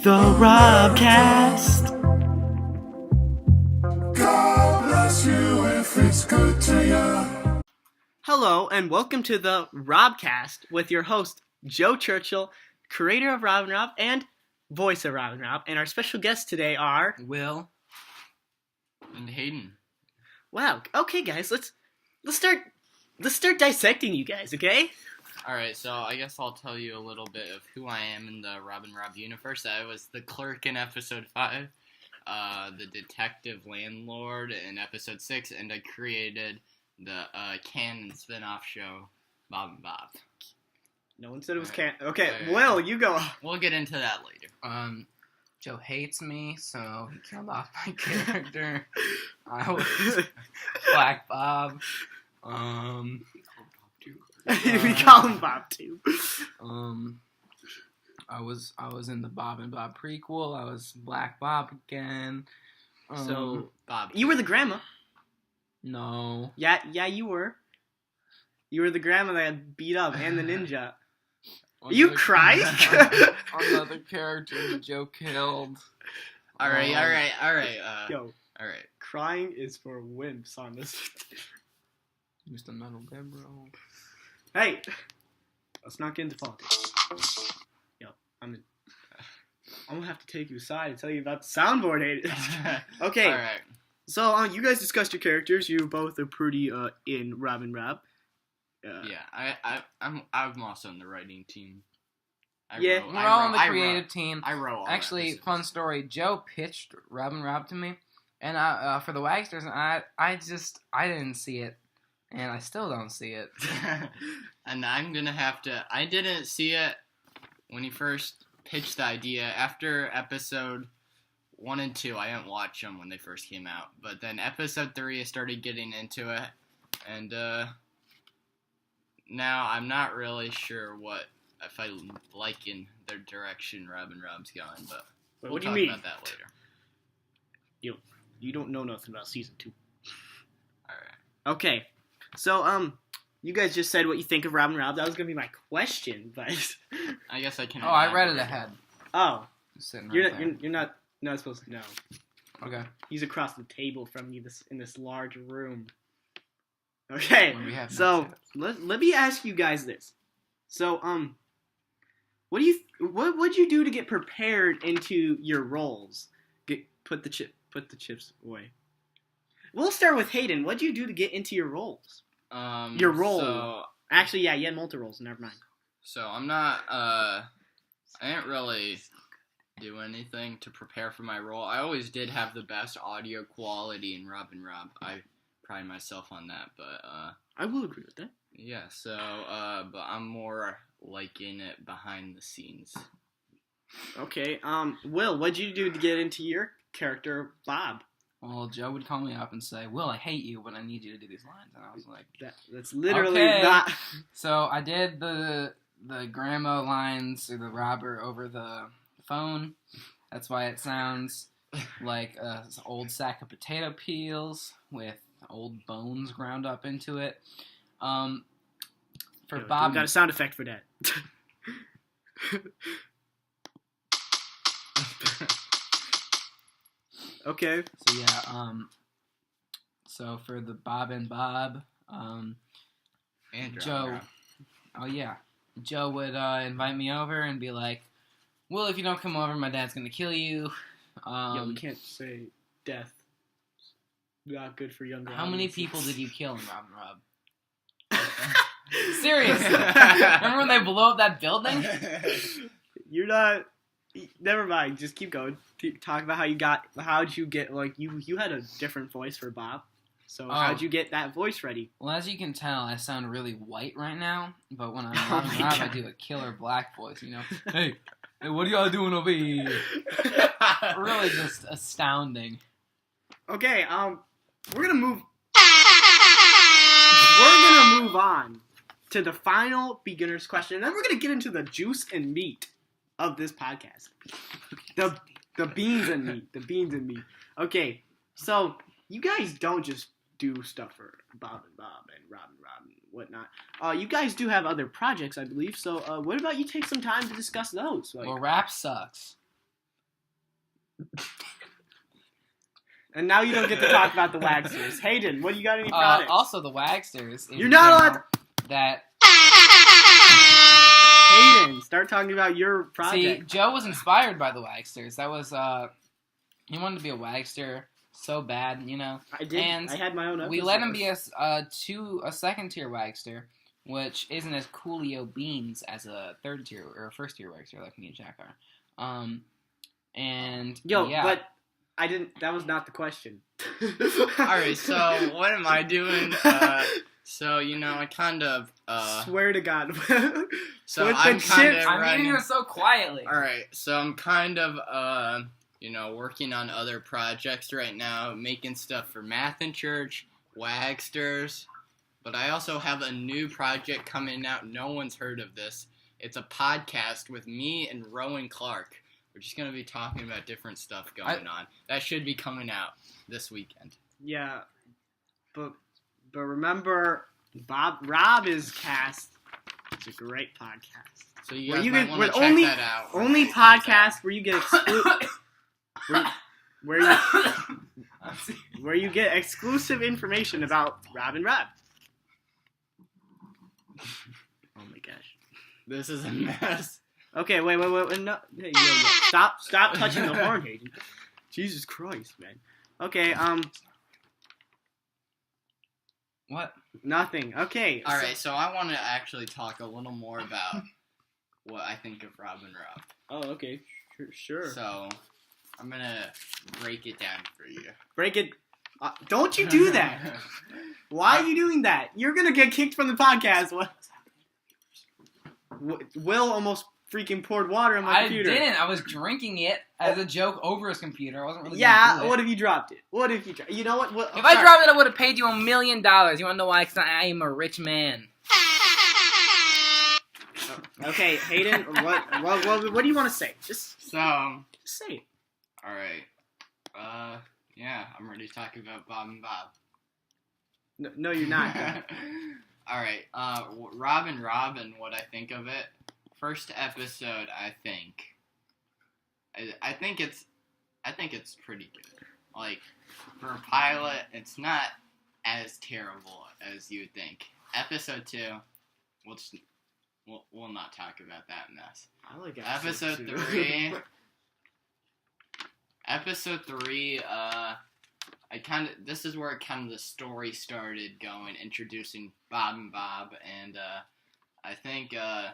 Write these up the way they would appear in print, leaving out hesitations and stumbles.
The Robcast. God bless you if it's good to you. Hello and welcome to the Robcast with your host Joe Churchill, creator of Robin Rob and voice of Robin Rob, and our special guests today are Will and Hayden. Wow. Okay, guys, let's start dissecting you guys. Okay. All right, so I guess I'll tell you a little bit of who I am in the Robin Rob universe. I was the clerk in episode 5, the detective landlord in episode 6, and I created the canon spin-off show, Bob and Bob. No one said it was Alright. Okay, Alright. Will, you go. We'll get into that later. Joe hates me, so he killed off my character. I was Black Bob. We call him Bob too. I was in the Bob and Bob prequel. I was Black Bob again. So Bob. you were the grandma. No. Yeah, you were. You were the grandma that got beat up and the ninja. You Another- crying? Another character that Joe killed. All right. Yo, All right. crying is for wimps on this. Mr. Metal Dead, bro. Hey, let's not get into politics. Yo, I'm gonna have to take you aside and tell you about the soundboard, Hayden. Okay, All right. so you guys discussed your characters. You both are pretty in Robin Rob. Yeah, I'm also in the writing team. Yeah. We're all on the creative team. I wrote all the Actually, episodes. fun story. Joe pitched Robin Rob to me, and for the Wagsters, and I didn't see it, and I still don't see it. And I'm gonna have to. I didn't see it when he first pitched the idea. After episode 1 and 2, I didn't watch them when they first came out. But then episode 3, I started getting into it, and now I'm not really sure if I like in their direction Robin Rob's going. But we'll what do you talk mean? about that later. You don't know nothing about season 2. All right. Okay, so you guys just said what you think of Robin Rob. That was gonna be my question, but I guess I can. Oh, I read it elaborate. ahead. oh, Just sitting right you're there. not supposed to know. Okay. He's across the table from you in this large room. Okay, When we have so no let me ask you guys this. So what would you do to get prepared into your roles? Put the chips away. We'll start with Hayden. What'd you do to get into your roles? Your role. So, Actually, yeah, you had multi roles. Never mind. So I'm not. I didn't really do anything to prepare for my role. I always did have the best audio quality in Robin Rob. I pride myself on that. But I will agree with that. yeah. So but I'm more liking it behind the scenes. Okay. Will, what'd you do to get into your character, Bob? Well, Joe would call me up and say, "Will, I hate you, but I need you to do these lines." And I was like, That's literally Okay. not. so I did the grandma lines or the robber over the phone. That's why it sounds like an old sack of potato peels with old bones ground up into it. For Yo, Bob, we got a sound effect for that. Okay. so yeah, so for the Bob and Bob, And Joe. Oh yeah, Joe would invite me over and be like, "Well, if you don't come over, my dad's gonna kill you." Yo, we can't say death. Not good for younger. How many audiences. people did you kill in Robin Rob? Seriously, remember when they blew up that building? You're not. Never mind. Just keep going. Talk about how'd you get like you had a different voice for Bob. So Oh. how'd you get that voice ready? Well, as you can tell, I sound really white right now, but when I'm Oh Robin my Rob, I God. do a killer black voice. You know, hey, what are y'all doing over here? Really, just astounding. Okay. We're gonna move. We're gonna move on to the final beginner's question, and then we're gonna get into the juice and meat of this podcast. The beans and meat. The beans and meat. Okay, so you guys don't just do stuff for Bob and Bob and Robin and whatnot. You guys do have other projects, I believe. So what about you take some time to discuss those? Like, Well, rap sucks. And now you don't get to talk about the Wagsters. Hayden, what do you got any products? Also, the Wagsters. You're not allowed That. Hayden, start talking about your project. See, Joe was inspired by the Wagsters. That was he wanted to be a Wagster so bad, you know. I did. And I had my own episode. we let him be a second tier Wagster, which isn't as Coolio Beans as a third tier or a first tier Wagster like me and Jack are. And yeah. But I didn't. That was not the question. Alright, so what am I doing? So, you know, I kind of, Swear to God. so With the I'm kind chips- of I'm running. eating it so quietly. Alright, so I'm kind of, you know, working on other projects right now, making stuff for Math in Church, Wagsters, but I also have a new project coming out. No one's heard of this. It's a podcast with me and Rowan Clark. We're just going to be talking about different stuff going on. That should be coming out this weekend. Yeah, but remember, Rob is cast. It's a great podcast. So you Where guys you might get- want where to check only- that out. Only podcast where you get where you get exclusive information about Rob and Rob. Oh my gosh. This is a mess. Okay, wait, no, hey, yo, stop touching the horn, Hayden. Jesus Christ, man. Okay, What? nothing. Okay. Alright, so I want to actually talk a little more about what I think of Rob and Rob. Oh, okay. Sure. So, I'm going to break it down for you. Break it. Don't you do that. Why are you doing that? You're gonna get kicked from the podcast. What? Will almost freaking poured water on my I computer. didn't. I was drinking it as a joke over his computer. I wasn't really. Yeah, Gonna do what it. if you dropped it? What if you dropped You know what? If I dropped it, I would have paid you $1 million. You want to know why? Because I am a rich man. Okay, Hayden, what do you want to say? Just So, say it. alright. Yeah, I'm ready to talk about Bob and Bob. No, you're not. Alright, Rob and Rob and what I think of it. First episode, I think it's pretty good. Like, for a pilot, it's not as terrible as you would think. Episode 2, we'll not talk about that mess. I like Episode 3. Episode 3, this is where kind of the story started going, introducing Bob and Bob, and I think I'm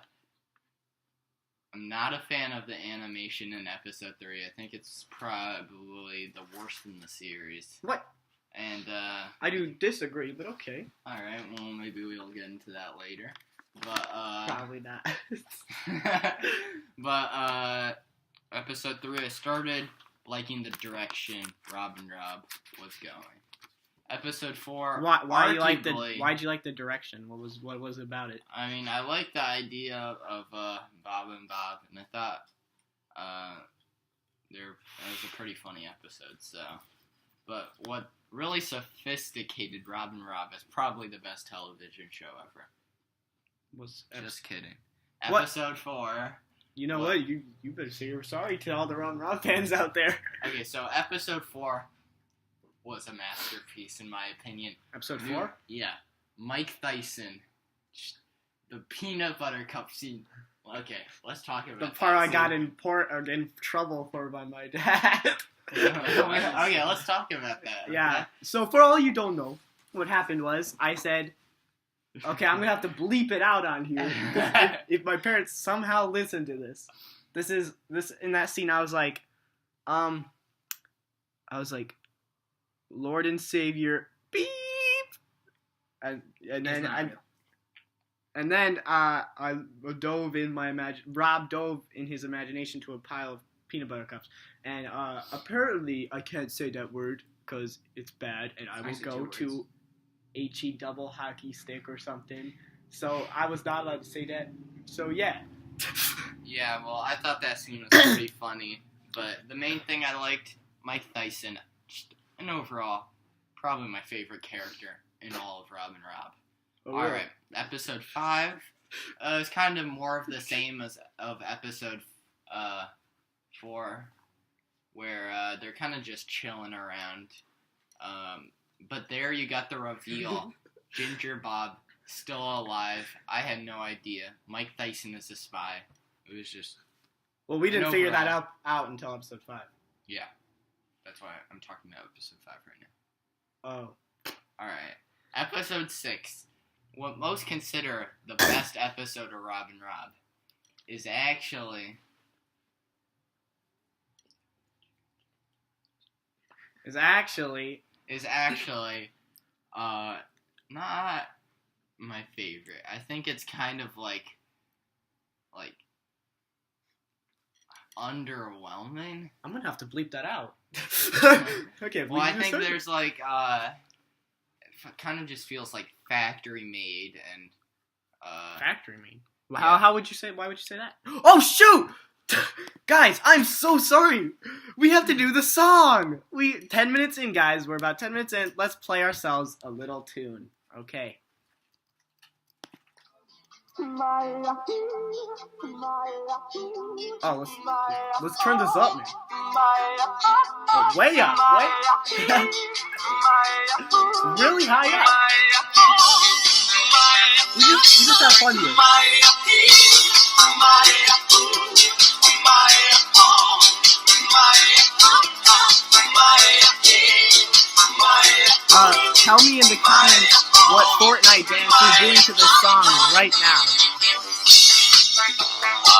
not a fan of the animation in episode 3. I think it's probably the worst in the series. What? And I do disagree, but okay. alright, well maybe we'll get into that later. But Probably not. but episode 3, I started liking the direction Rob and Rob was going. Episode 4, Why'd you like the direction? What was it about it? I mean, I like the idea of Bob and Bob, and I thought it was a pretty funny episode. So, but what really sophisticated Rob and Rob is probably the best television show ever. Just kidding. What? Episode 4. You know what? You better say you're sorry to all the Ron Rob fans out there. Okay, so episode 4 was a masterpiece in my opinion. Episode 4? Yeah. Mike Tyson. The peanut butter cup scene. Okay, let's talk about The that part I scene. got in trouble for by my dad. Okay, let's talk about that. Yeah. So for all you don't know, what happened was I said, okay, I'm gonna have to bleep it out on here. If my parents somehow listen to this, this in that scene I was like, Lord and Savior, beep, and then I dove in Rob dove in his imagination to a pile of peanut butter cups, and apparently I can't say that word because it's bad, and I will go to HE double hockey stick or something. So I was not allowed to say that. So yeah. Yeah, well, I thought that scene was pretty funny, but the main thing I liked, Mike Tyson, and overall, probably my favorite character in all of Rob and Rob. Oh, Alright, episode 5. It's kind of more of the same as of episode 4. where they're kind of just chilling around. But there you got the reveal. Ginger Bob still alive. I had no idea. Mike Tyson is a spy. It was just... Well, we didn't And figure that overall- out until episode 5. Yeah. That's why I'm talking about episode 5 right now. Oh. Alright. Episode 6. What most consider the best episode of Robin Rob is actually... Is actually not my favorite. I think it's kind of like underwhelming. I'm gonna have to bleep that out. Okay. Well, I bleep think this out. there's like it kind of just feels like factory made and Factory made. Yeah. How would you say? Why would you say that? Oh shoot! Guys, I'm so sorry. We have to do the song. 10 minutes in, guys. We're about 10 minutes in. Let's play ourselves a little tune. Okay. Oh, let's turn this up, man. Oh, way up, really high up. We just have fun here. Tell me in the comments what Fortnite dance you're doing to this song right now.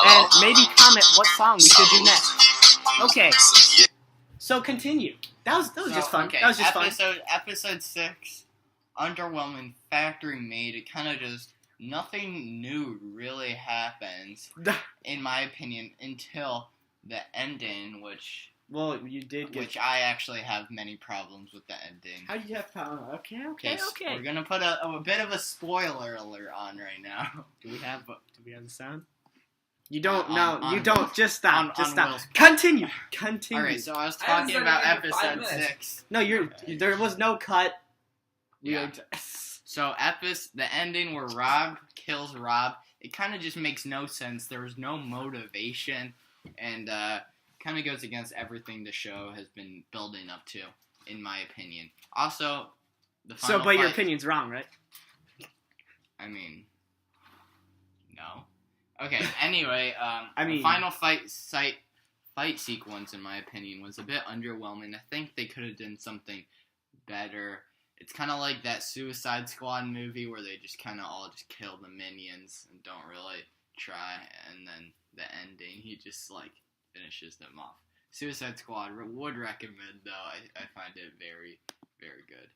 And maybe comment what song we should do next. Okay. So continue. That was just fun. Okay, That was just fun. episode 6, underwhelming, factory made. It kind of just nothing new really happens, in my opinion, until the ending, which Well, you did get. which I actually have many problems with the ending. How do you have? Okay. We're gonna put a bit of a spoiler alert on right now. Do we have the sound? You don't. On you don't. Just stop. on Just stop. Will's- Continue. All right, so I was I haven't talking said about anything for 5 episode minutes. 6. No, there was no cut. Yeah. So the ending where Rob kills Rob, it kind of just makes no sense. There was no motivation, and kind of goes against everything the show has been building up to, in my opinion. Also, the final But your fight- opinion's wrong, right? I mean, no. Okay. Anyway, I mean- the final fight sequence, in my opinion, was a bit underwhelming. I think they could have done something better. It's kind of like that Suicide Squad movie where they just kind of all just kill the minions and don't really try, and then the ending, he just like finishes them off. Suicide Squad would recommend though. I find it very, very good.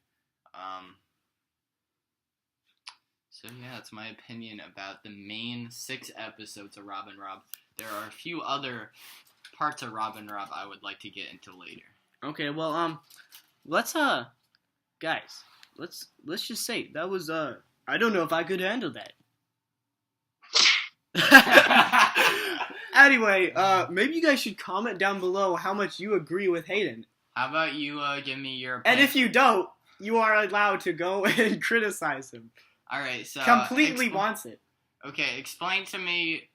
So yeah, that's my opinion about the main 6 episodes of Robin Rob. There are a few other parts of Robin Rob I would like to get into later. Okay. Well, let's guys, let's just say that was I don't know if I could handle that. Anyway, maybe you guys should comment down below how much you agree with Hayden. How about you give me your And opinion? if you don't, you are allowed to go and criticize him. Alright, so... Completely wants it. Okay, explain to me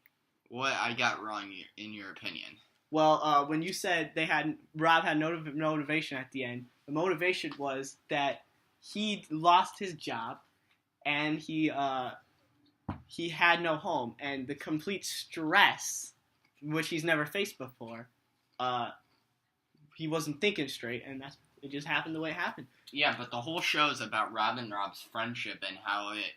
what I got wrong in your opinion. Well, when you said Rob had no motivation at the end, the motivation was that he lost his job and he had no home, and the complete stress, which he's never faced before, he wasn't thinking straight, and it just happened the way it happened. Yeah, but the whole show is about Rob and Rob's friendship and how it...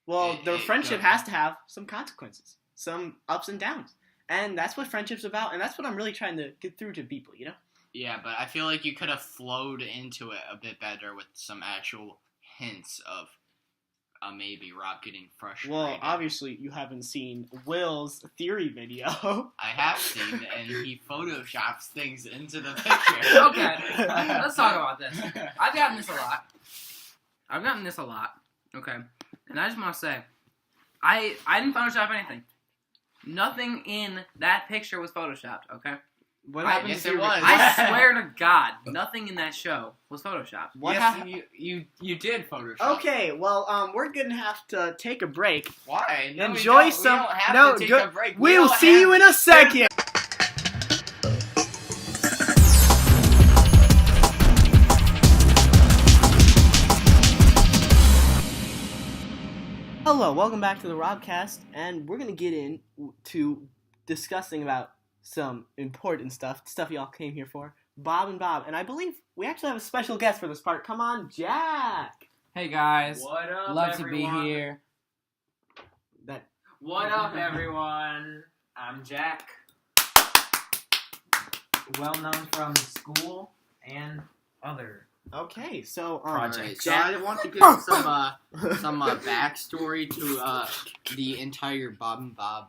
Well, the it friendship goes. has to have some consequences, some ups and downs, and that's what friendship's about, and that's what I'm really trying to get through to people, you know? Yeah, but I feel like you could have flowed into it a bit better with some actual hints of maybe Rob getting frustrated. Well, obviously, you haven't seen Will's theory video. I have seen, and he photoshops things into the picture. Okay, let's talk about this. I've gotten this a lot. Okay, and I just want to say, I didn't Photoshop anything. Nothing in that picture was Photoshopped. Okay, What I happened guess to it your- was. I swear to God, nothing in that show was Photoshopped. What Yes, happened? you did Photoshop. Okay, well, we're gonna have to take a break. Why? No, Enjoy we some. don't have no, to take good. a break. We'll see you in a second. Hello, welcome back to the Robcast, and we're gonna get into discussing about some important stuff y'all came here for. Bob and Bob, and I believe we actually have a special guest for this part. Come on, Jack. Hey guys, What up, love everyone? to be here. What up, everyone? I'm Jack. Well known from school and other. Okay, so Project. So I want to give some backstory to the entire Bob and Bob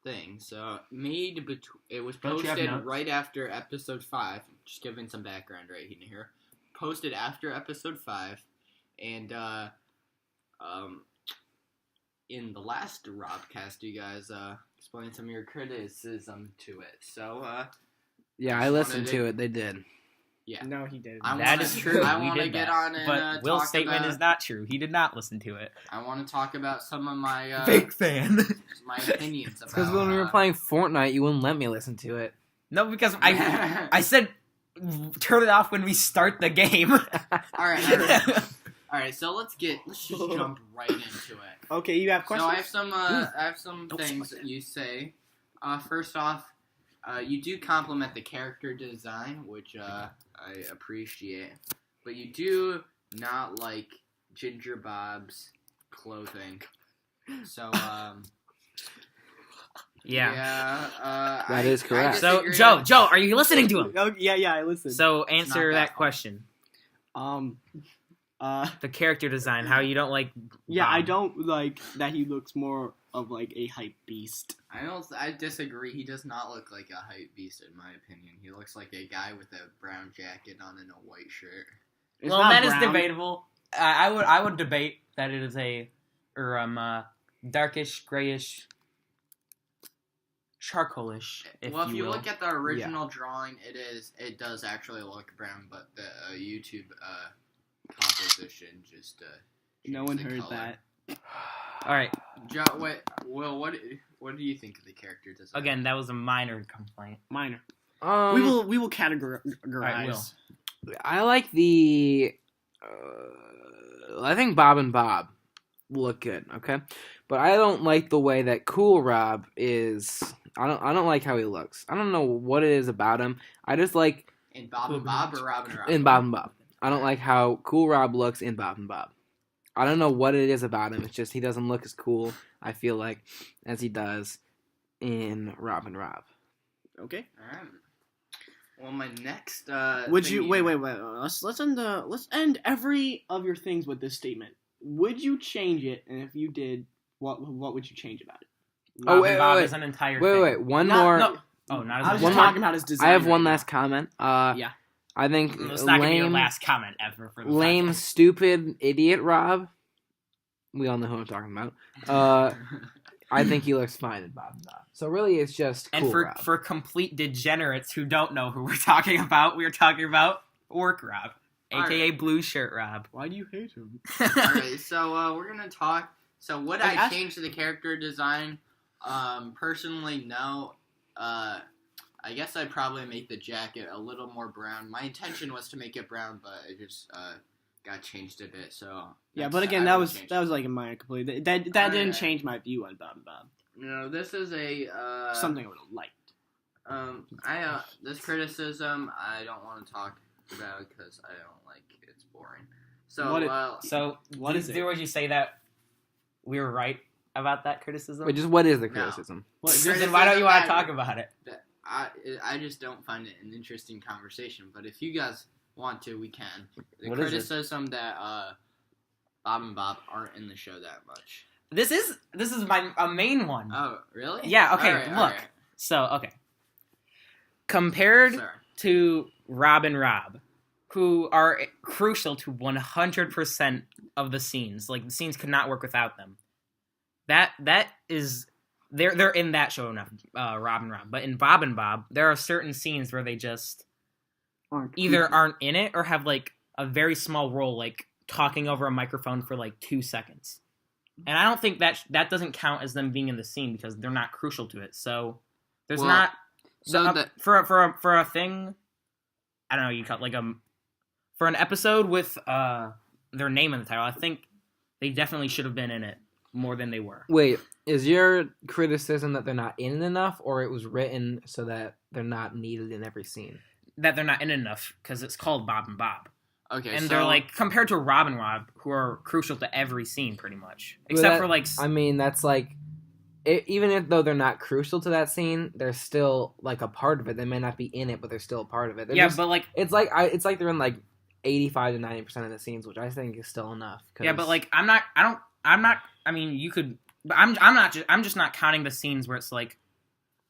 thing. So it was Don't you have posted notes? right after episode 5. Just giving some background right in here. Posted after episode 5, and in the last Robcast, you guys explained some of your criticism to it. So Yeah, I Just listened wanted to to- it. They did. yeah. no, he didn't. That is true. I We want to did get that. on and But Will's talk statement about, is not true. He did not listen to it. I want to talk about some of my Fake fan. my opinions about. Because when we were playing Fortnite, you wouldn't let me listen to it. No, because I said turn it off when we start the game. All right. All right. So let's just jump right into it. Okay, you have questions? So I have some things that you say. First off, you do compliment the character design, which I appreciate, but you do not like Ginger Bob's clothing. So Yeah. That is correct. So disagree. Joe, are you listening to him? Oh, yeah, I listened. So not answer that that fun. question. The character design, how you don't like. Yeah, Bob. I don't like that he looks more of like a hype beast. I disagree. He does not look like a hype beast, in my opinion. He looks like a guy with a brown jacket on and a white shirt. It's Well, not that is brown. debatable. I would debate that it is a darkish, grayish, charcoalish. If Well, if you will. look at the original drawing, it does actually look brown, but the YouTube composition just No changed one the heard color. that. All right, Will, what do you think of the character design? again, that was a minor complaint. Minor. Um, We will categorize. Alright, Will. I like the. I think Bob and Bob look good. Okay, but I don't like the way that Cool Rob is. I don't like how he looks. I don't know what it is about him. I just like In Bob and Bob or Robin and Rob? in Bob and Bob. I don't like how Cool Rob looks in Bob and Bob. I don't know what it is about him. It's just he doesn't look as cool, I feel like, as he does in Rob and Rob. Okay. All right. Well, my next. Would thing you wait? Let's end every of your things with this statement. Would you change it? And if you did, what would you change about it? Oh, Bob wait, and Bob wait, is an entire Wait, thing. wait, one Not- more. no. Oh, not I was as just more- talking about his design. I have one right last comment. Yeah. I think It's not gonna be your lame, last comment ever for the lame, podcast. stupid idiot Rob. We all know who I'm talking about. I think he looks fine in Bob and Bob. So really, it's just And Cool for Rob. for complete degenerates who don't know who we're talking about, we're talking about Orc Rob, aka Blue Shirt Rob. now. Why do you hate him? Alright, so we're gonna talk. So would Like, I ask- change the character design? Personally, no. I guess I'd probably make the jacket a little more brown. My intention was to make it brown, but it just got changed a bit. So Yeah, that's- but again, I that would was change that was like a minor complaint. That didn't Alright. change my view on Bob and Bob. No, this is a Something I would have liked. This criticism I don't want to talk about because I don't like it's boring. So So, What is it? Would you say that we were right about that criticism? Wait, just what is the No. criticism? What, Then why don't you want to criticism talk about it? I just don't find it an interesting conversation. But if you guys want to, we can. The What is it? criticism that Bob and Bob aren't in the show that much. This is a main one. Oh, really? Yeah, okay, Alright, look. alright. So, okay. Compared Sorry. to Rob and Rob, who are crucial to 100% of the scenes. Like, the scenes could not work without them. That is... They're in that show enough, Rob and Rob. But in Bob and Bob, there are certain scenes where they just either aren't in it or have, like, a very small role, like, talking over a microphone for, like, 2 seconds. And I don't think that doesn't count as them being in the scene because they're not crucial to it. So there's Well, not... So for a thing, I don't know. You cut like for an episode with their name in the title. I think They definitely should have been in it more than they were. Wait, is your criticism that they're not in it enough, or it was written so that they're not needed in every scene? That they're not in enough because it's called Bob and Bob. Okay, And so they're like, compared to Rob and Rob, who are crucial to every scene pretty much. But Except that- for like, I mean, that's like, though they're not crucial to that scene, they're still like a part of it. They may not be in it, but they're still a part of it. They're yeah, just- but like, it's like they're in like 85 to 90% of the scenes, which I think is still enough. 'cause- yeah, but like, I'm just not counting the scenes where it's like,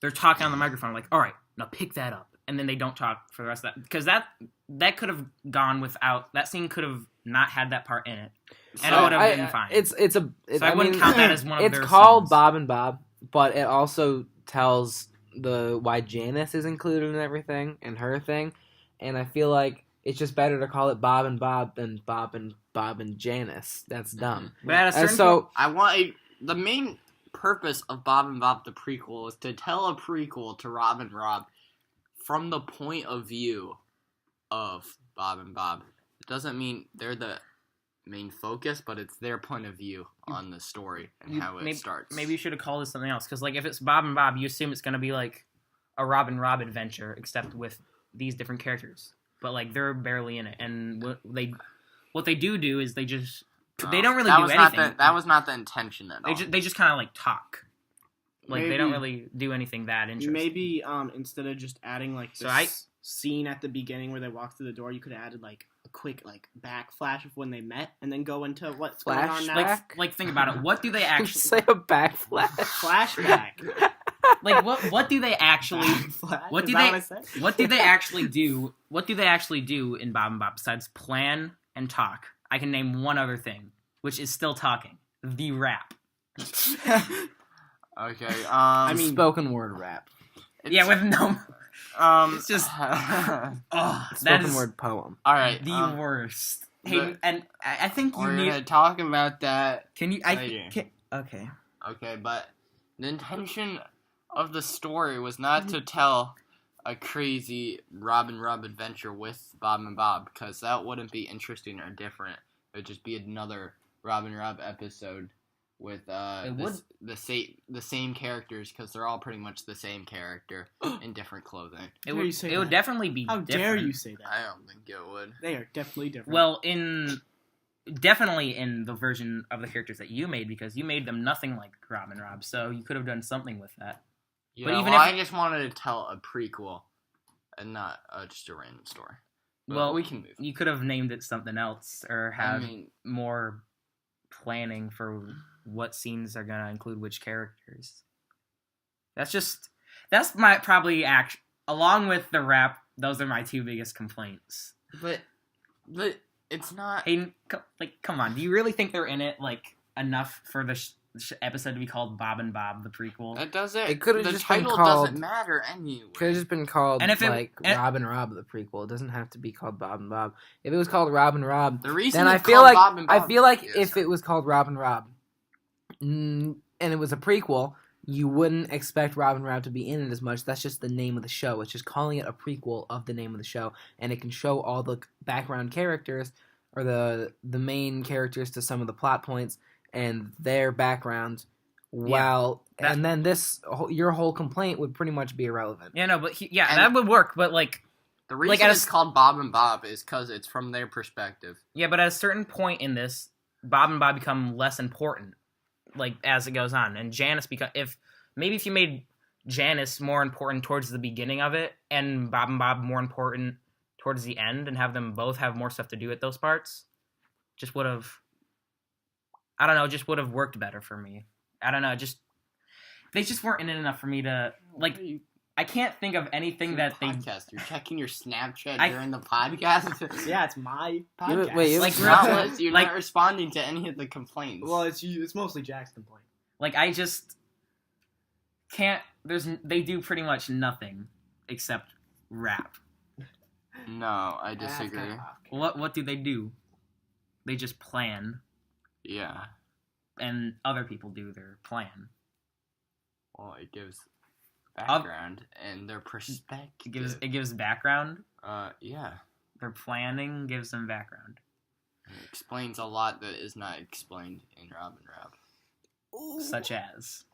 they're talking on the microphone, like, all right, now pick that up. And then they don't talk for the rest of that. Because that could have gone without, that scene could have not had that part in it. And it would have been fine. I wouldn't count that as one of it's their called scenes. Bob and Bob, but it also tells why Janice is included in everything and her thing, and I feel like it's just better to call it Bob and Bob than Bob and Janice. That's dumb. But at a And certain so the main purpose of Bob and Bob the prequel is to tell a prequel to Rob and Rob from the point of view of Bob and Bob. It doesn't mean they're the main focus, but it's their point of view on the story and how it starts. Maybe you should have called it something else. Because like, if it's Bob and Bob, you assume it's going to be like a Rob and Rob adventure, except with these different characters. But like, they're barely in it. And what they do is they just... They don't really do anything. That was not the intention at all. They just kind of like talk. Like they don't Maybe- really do anything that interesting. Maybe instead of just adding like this So scene at the beginning where they walk through the door, you could have added like a quick like back flash of when they met, and then go into what's going on now. like think about it. What do they actually say a backflash. Flashback. like? What do they actually? Backflash? What Is do that they? what I said? What do they actually do? What do they actually do in Bob and Bob besides plan and talk? I can name one other thing, which is still talking. The rap. Okay. I mean, Spoken word rap. Yeah, with no. it's just- Oh, that Spoken is word poem. all right. the worst. Hey, and I think you We're need. gonna talk about that. Can you? later. Okay. Okay, but the intention of the story was not to tell a crazy Rob and Rob adventure with Bob and Bob, because that wouldn't be interesting or different. It would just be another Rob and Rob episode with the same characters, because they're all pretty much the same character in different clothing. It Dare would. you say It would that? definitely be. How different. dare you say that? I don't think it would. They are definitely different. Well, definitely in the version of the characters that you made, because you made them nothing like Rob and Rob, so you could have done something with that. Yeah, But even well, if- I just wanted to tell a prequel and not just a random story. But Well, we can move. You could have named it something else, or have I mean, more planning for what scenes are gonna include which characters. That's my probably along with the rap. Those are my two biggest complaints. but it's not. Hayden, come on. Do you really think they're in it like enough for the episode to be called Bob and Bob the prequel? That doesn't. It could've the just been title called- doesn't matter anyway. Could have just been called And if it- like and- Rob and Rob the prequel. It doesn't have to be called Bob and Bob. If it was called Rob and Rob, The reason then I it's feel called like Bob and Bob, if it was called Rob and Rob, and it was a prequel, you wouldn't expect Rob and Rob to be in it as much. That's just the name of the show. It's just calling it a prequel of the name of the show, and it can show all the background characters or the main characters to some of the plot points and their background. And then your whole complaint would pretty much be irrelevant. Yeah, no, but And- that would work. But like, the reason at a it's called Bob and Bob is because it's from their perspective. yeah, but at a certain point in this, Bob and Bob become less important, like as it goes on, and Janice if you made Janice more important towards the beginning of it, and Bob more important towards the end, and have them both have more stuff to do at those parts, just would have, I don't know, just would have worked better for me. I don't know, they just weren't in it enough for me to like. I can't think of anything that they. Podcast. You're checking your Snapchat I- during the podcast. yeah, it's my Yeah, podcast. wait, you- Like, It's not what- you're like- not responding to any of the complaints. well, it's mostly Jack's complaint. Like, I just can't. They do pretty much nothing except rap. no, I disagree. What do they do? They just plan, Yeah. and other people do their plan. Well, it gives background and their perspective. It gives background. Yeah. Their planning gives them background. It explains a lot that is not explained in Robin Rob. Such as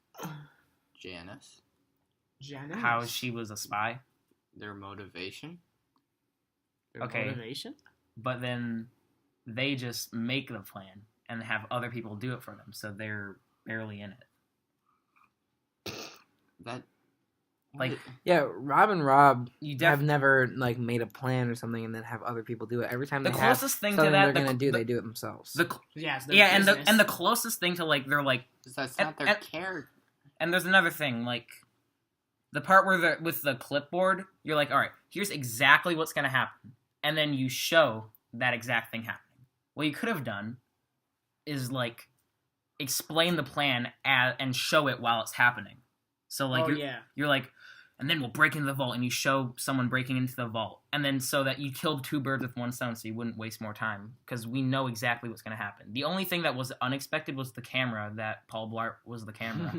Janice, Janice. how she was a spy. their motivation. Their Okay. motivation? But then they just make the plan and have other people do it for them, so they're barely in it. That Like, Yeah, Rob and Rob you have never like made a plan or something and then have other people do it. Every time the they have closest thing to something that, they're gonna do, they do it themselves. the Yes. yeah, and the closest thing to like they're like, that's And- not their and- character. and there's another thing like the part where the with the clipboard, you're like, all right, here's exactly what's gonna happen, and then you show that exact thing happening. What you could have done is like explain the plan and show it while it's happening. So like you're like, and then we'll break into the vault, and you show someone breaking into the vault, and then so that you killed two birds with one stone, so you wouldn't waste more time because we know exactly what's going to happen. The only thing that was unexpected was the camera. That Paul Blart was the camera.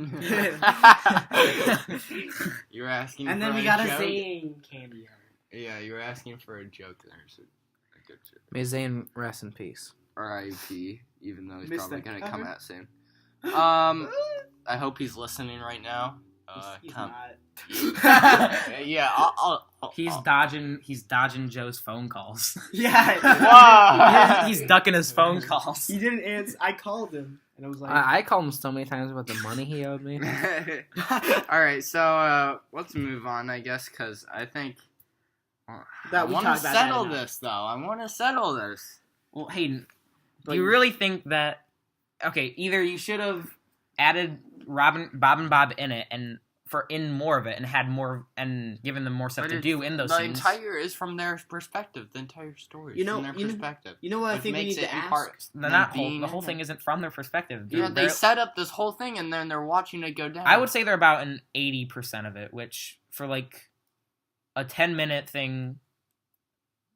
You were asking And for then we a got a joke? Zane cameo. Yeah, you were asking for a joke. There's a good joke. May Zane rest in peace. R.I.P. Even though he's Missed probably the gonna come cover. out soon. I hope he's listening right now. He's Come. not. Yeah, I'll He's dodging Joe's phone calls. Yeah. Wow. He's ducking his phone calls. He didn't answer. I called him, and I was like, I called him so many times about the money he owed me. All right, so let's move on, I guess, because I think That I we want to talked about that settle enough. this, though. I want to settle this. Well, Hayden, do But- you really think that? Okay, either you should have added Bob and Bob in it, and in more of it, and had more, and given them more stuff But to do in those the scenes. entire is from their perspective. The entire story is You know- from their you know- perspective. you know what I which think we makes need it to in ask? part The them not whole, being the whole in thing it. isn't from their perspective. Yeah, they They're- set up this whole thing, and then they're watching it go down. I would say they're about an 80% of it, which for like a 10-minute thing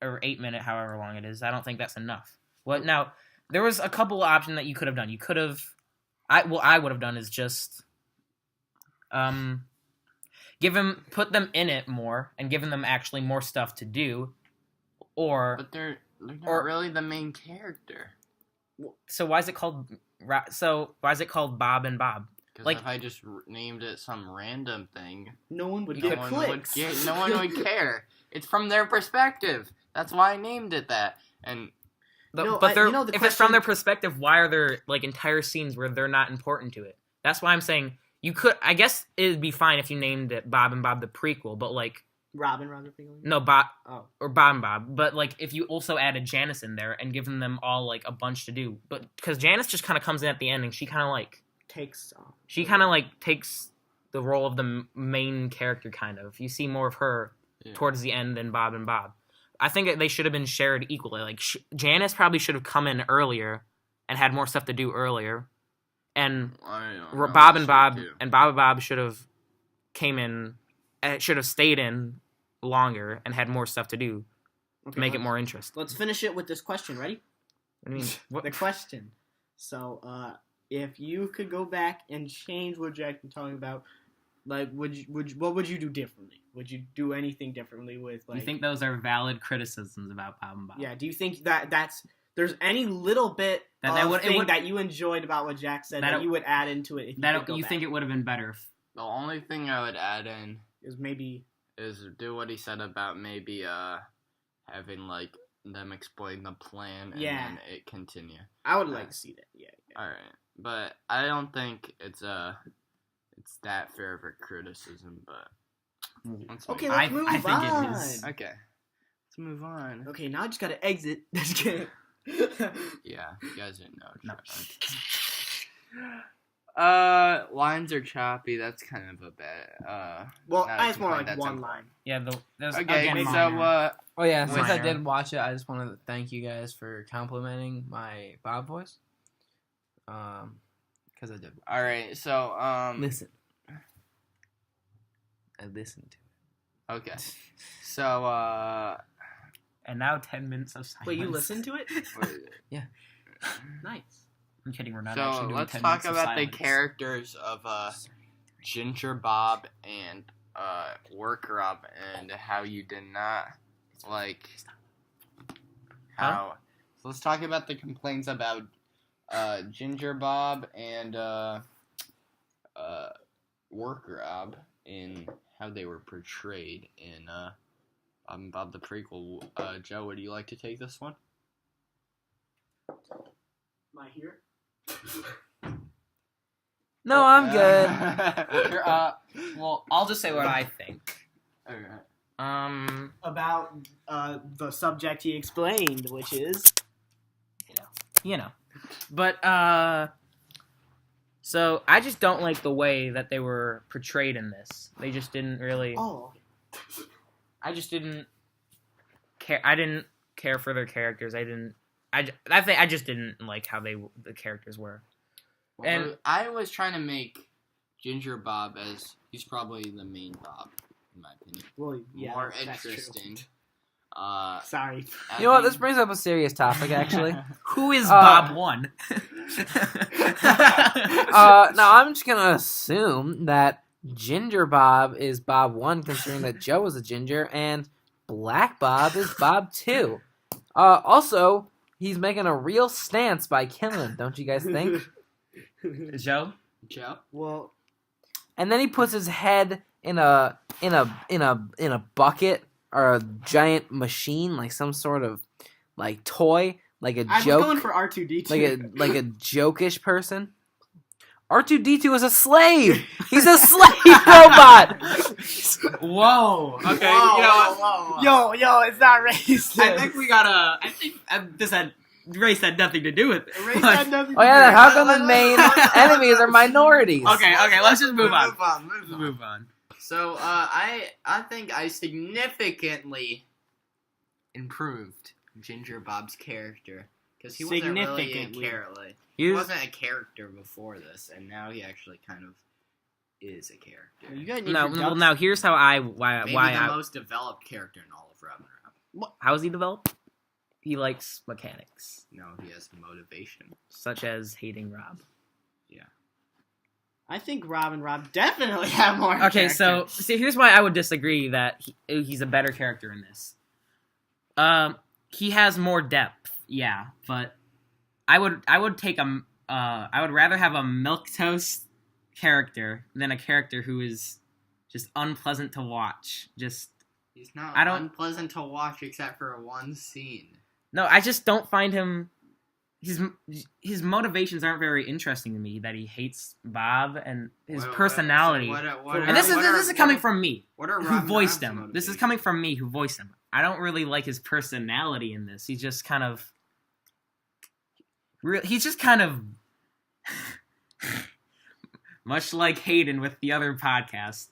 or 8-minute, however long it is, I don't think that's enough. What now? There was a couple of options that you could have done. You could have, I would have done is just, put them in it more and given them actually more stuff to do, or But they're not or- really the main character. so why is it called? Why is it called Bob and Bob? Because Like- if I just named it some random thing, no one would You get could- clicks. no one would care. It's from their perspective. That's why I named it that. And No, But they're, you know, the if it's from question- their perspective, why are there like entire scenes where they're not important to it? That's why I'm saying you could. I guess it'd be fine if you named it Bob and Bob the prequel, but like Robin. no Bob Oh. or Bob and Bob. But like if you also added Janice in there and given them all like a bunch to do, but because Janice just kind of comes in at the end and she kind of like Takes. takes the role of the main character. Kind of you see more of her Yeah. towards the end than Bob and Bob. I think they should have been shared equally. Like Janice probably should have come in earlier and had more stuff to do earlier, and Bob and Bob should have came in, should have stayed in longer and had more stuff to do to make it more interesting. Let's finish it with this question. Ready? I mean, The question. So, if you could go back and change what Jack was talking about, like, what would you do differently? Would you do anything differently with, like... you think those are valid criticisms about Bob and Bob? Yeah, do you think there's any little bit that you enjoyed about what Jack said that you would add into it if you could go you back? think it would have been better if The only thing I would add in Is maybe... is do what he said about maybe having like them explain the plan and Yeah. then it continue. I would like to see that, yeah. All right, but I don't think it's that fair of a criticism. But let's move Okay, on. let's move I think on. it is. Okay, let's move on. Okay, now I just gotta exit. Just kidding. Yeah, you guys didn't know. No. Lines are choppy. That's kind of a bad. Well, not a that's more complaint, like that's one important. line. yeah. There's Okay, again, so minor. Oh yeah, since I Minor. did watch it, I just wanted to thank you guys for complimenting my Bob voice. Because I did. all right, so Listen. I listened to it. okay, so and now 10 minutes of silence. Wait, you listened to it? Yeah. Nice. I'm kidding. We're not so actually doing let's 10 talk minutes of about the silence. characters of Ginger Bob and Work Rob and how you did not like how So let's talk about the complaints about Ginger Bob and Work Rob in how they were portrayed in Bob and Bob the prequel. Joe, would you like to take this one? Am I here? No, I'm good. Here, well, I'll just say what I think. Alright. About the subject he explained, which is You know. But, so I just don't like the way that they were portrayed in this. They just didn't really. I just didn't care. I didn't care for their characters. I just didn't like how the characters were. And I was trying to make Ginger Bob as he's probably the main Bob, in my opinion. well, yeah, More that's true. interesting. Sorry. You know what? This brings up a serious topic, actually. Who is Bob 1? Now I'm just gonna assume that Ginger Bob is Bob 1, considering that Joe is a ginger, and Black Bob is Bob 2. Also, he's making a real stance by killing, don't you guys think? Joe? Well, And then he puts his head in a bucket or a giant machine, like some sort of like toy, like a I was joke, going for R2D2. like a jokish person. R2D2 is a slave. He's a slave robot. Whoa. Okay. Whoa, you know what? whoa. Yo, it's not racist. I think we gotta. I think this had race had nothing to do with it. Race had nothing Oh to yeah, do how with come it. the main enemies are minorities? Okay. Let's just move on. Move on. Move on. So, I think I significantly improved Ginger Bob's character. Because he wasn't really a Significantly. character. He He was- wasn't a character before this, and now he actually kind of is a character. You gotta Now here's how why Maybe why the I most developed character in all of Robin Rob. how is he developed? He likes mechanics, No, he has motivation. such as hating Rob. I think Rob and Rob definitely have more. Okay, character. so see, here's why I would disagree that he's a better character in this. He has more depth, yeah, but I would take I would rather have a milquetoast character than a character who is just unpleasant to watch. Just He's not I don't- unpleasant to watch except for one scene. no, I just don't find him. His motivations aren't very interesting to me. That he hates Bob and his personality. And this is coming from me, What are who Robin voiced Rob's him. This is coming from me, who voiced him. I don't really like his personality in this. He's just kind of. He's just kind of. Much like Hayden with the other podcast,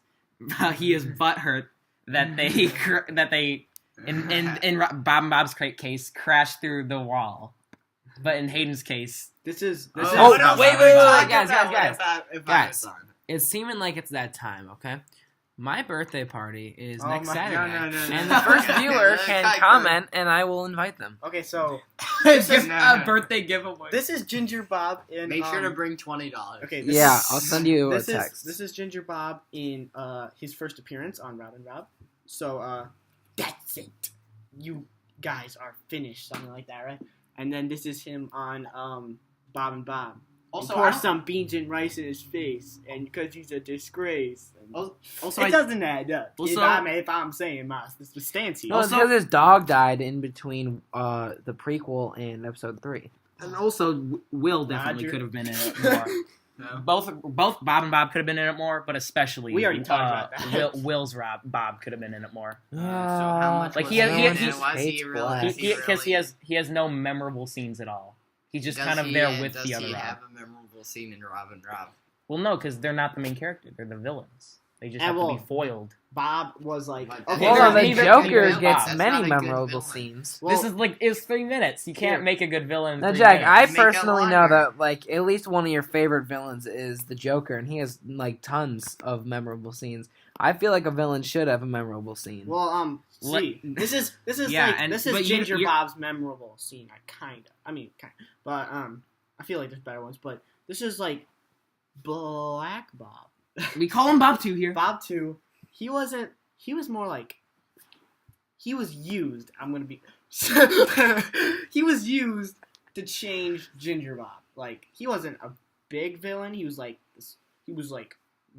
he is butthurt that they in Bob and Bob's case crashed through the wall, but in Hayden's case, this is Oh, what else wait, are we wait, talking guys, about guys. if I was Guys. on? It's seeming like it's that time, okay? My birthday party is Oh next my- Saturday. no, And the first viewer Yeah, can Kai comment, and I will invite them. Okay, so a birthday giveaway. this is Ginger Bob in. Make sure to bring $20. Okay, this Yeah, is, I'll send you a this text. This is Ginger Bob in his first appearance on Robin Rob. So that's it. You guys are finished, something like that, right? And then this is him on Bob and Bob. Also, Pour I don't- some beans and rice in his face, and because he's a disgrace. And Also, it doesn't add up. Also- if I'm saying this was stance here. Well, it's because his dog died in between the prequel and episode 3. And also, Will definitely Roger. could have been in it more. No. Both Bob and Bob could have been in it more, but especially We already talked about that. Will's Bob could have been in it more. So how much Like, was he has- in he it? has- Was he hates really? black. was he Because really- he has no memorable scenes at all. He's just Does kind of he, there with does the other he Rob. have a memorable scene in Robin Rob? Well, no, because they're not the main character; they're the villains. They just And have to well, be foiled. Bob was like, But- okay, Well, Neither- the neither- Joker neither gets Bob. many That's not a good memorable villain. scenes. well, This is like it's 3 minutes. You can't Here. make a good villain. In Now, 3 Jack, I minutes. Make it personally know longer. that, like, at least one of your favorite villains is the Joker, and he has, like, tons of memorable scenes. I feel like a villain should have a memorable scene. well, What- see, this is Yeah, like and- this but is you- Ginger you're- Bob's memorable scene. But I feel like there's better ones. But this is like Black Bob. We call him Bob 2 here. Bob 2, he was more like, he was used. I'm gonna be he was used to change Ginger Bob. Like, he wasn't a big villain. He was like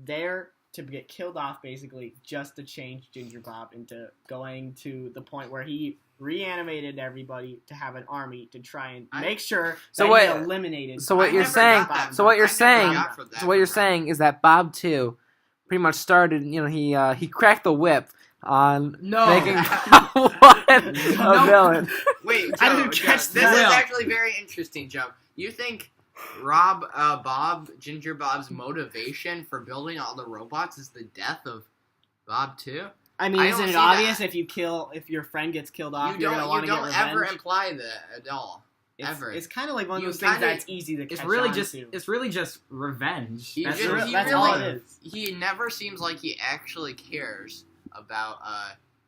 there to get killed off, basically, just to change Ginger Bob into going to the point where he reanimated everybody to have an army to try and make sure that he eliminated. So what I you're never saying? got that So what from- you're I never saying? got from that So what you're from saying is that Bob 2 pretty much started. You know, he cracked the whip on making Bob 1 a villain. Wait, I Joe, didn't Joe, catch this that. is actually very interesting, Joe. You think Ginger Bob's motivation for building all the robots is the death of Bob too? I mean, I isn't don't it see obvious that. if your friend gets killed off, You you're gonna don't want to get revenge? ever imply that at all. Ever. It's kind of like one of You those things kinda- that's easy to catch It's really on just to. it's really just revenge. He That's just- it. he That's really- all it is. He never seems like he actually cares about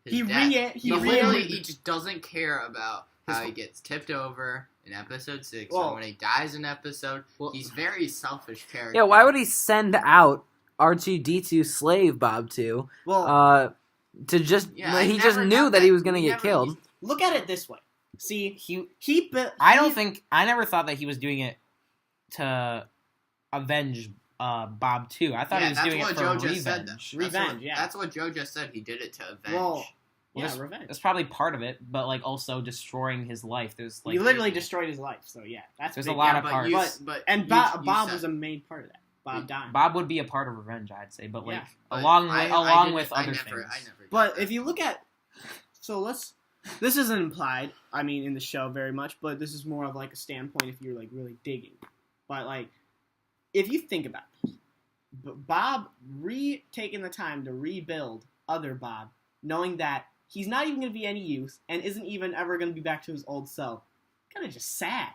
his He death. he Literally, re- he just doesn't care about how His- he gets tipped over in episode 6 Well- or when he dies in episode. Well- He's very selfish character. Yeah, why would he send out R2D2 slave Bob 2 well, to just? Yeah, I he just never knew got that he that. was gonna He get never- killed. look at it this way. See, He I never thought that he was doing it to avenge Bob 2. I thought he was that's doing what it for Joe revenge. just said. That's Revenge, what, yeah. That's what Joe just said. He did it to avenge. Well, yeah, Well, revenge. That's probably part of it, but like also destroying his life. There's like you literally destroyed his life, so yeah, that's There's big. a lot yeah, of but parts. you- But- but And you- Bob you said- was a main part of that. Bob dying. Bob would be a part of revenge, I'd say, but like Yeah, but along I along didn't- with I other never, things. I never got But that. if you look at, this isn't implied. I mean, in the show very much, but this is more of like a standpoint if you're like really digging. But like, if you think about this, Bob taking the time to rebuild other Bob, knowing that he's not even going to be any use and isn't even ever going to be back to his old self, kind of just sad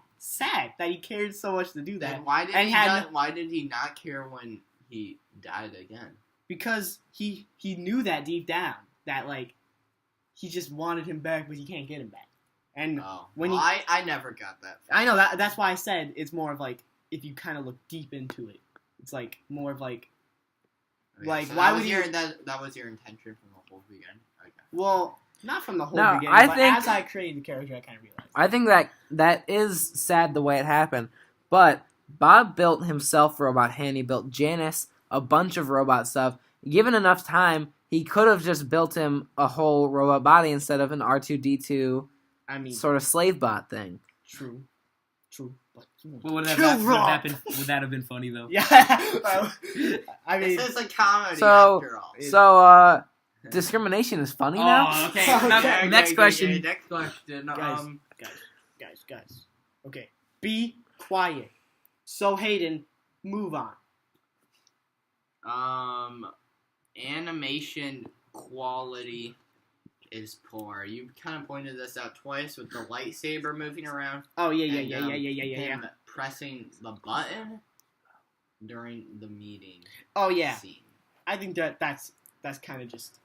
that he cared so much to do that. Then why did and he had not, why did he not care when he died again? Because he knew that deep down that like he just wanted him back, but he can't get him back. And Oh, when well, he- I never got that. I know that's why I said it's more of like if you kind of look deep into it, it's like more of like Okay, like, so why that would was you- your that was your intention from the whole beginning? Okay. well, not from the whole No, beginning, I but think- as I created the character, I kind of realized. I think that is sad the way it happened, but Bob built himself robot hand. He built Janice, a bunch of robot stuff. Given enough time, he could have just built him a whole robot body instead of an R2D2 I mean, sort of slave bot thing. true, but Well, would Kill Rob! would that have been funny though? yeah. I mean, This is a comedy So- after all. So, discrimination is funny now? Oh, okay. Okay, Next question. Next question. guys. Okay, be quiet. So Hayden, move on. Animation quality is poor. You kind of pointed this out twice with the lightsaber moving around. Oh yeah, and, yeah. him pressing the button during the meeting. Oh yeah. Scene. I think that's kind of just,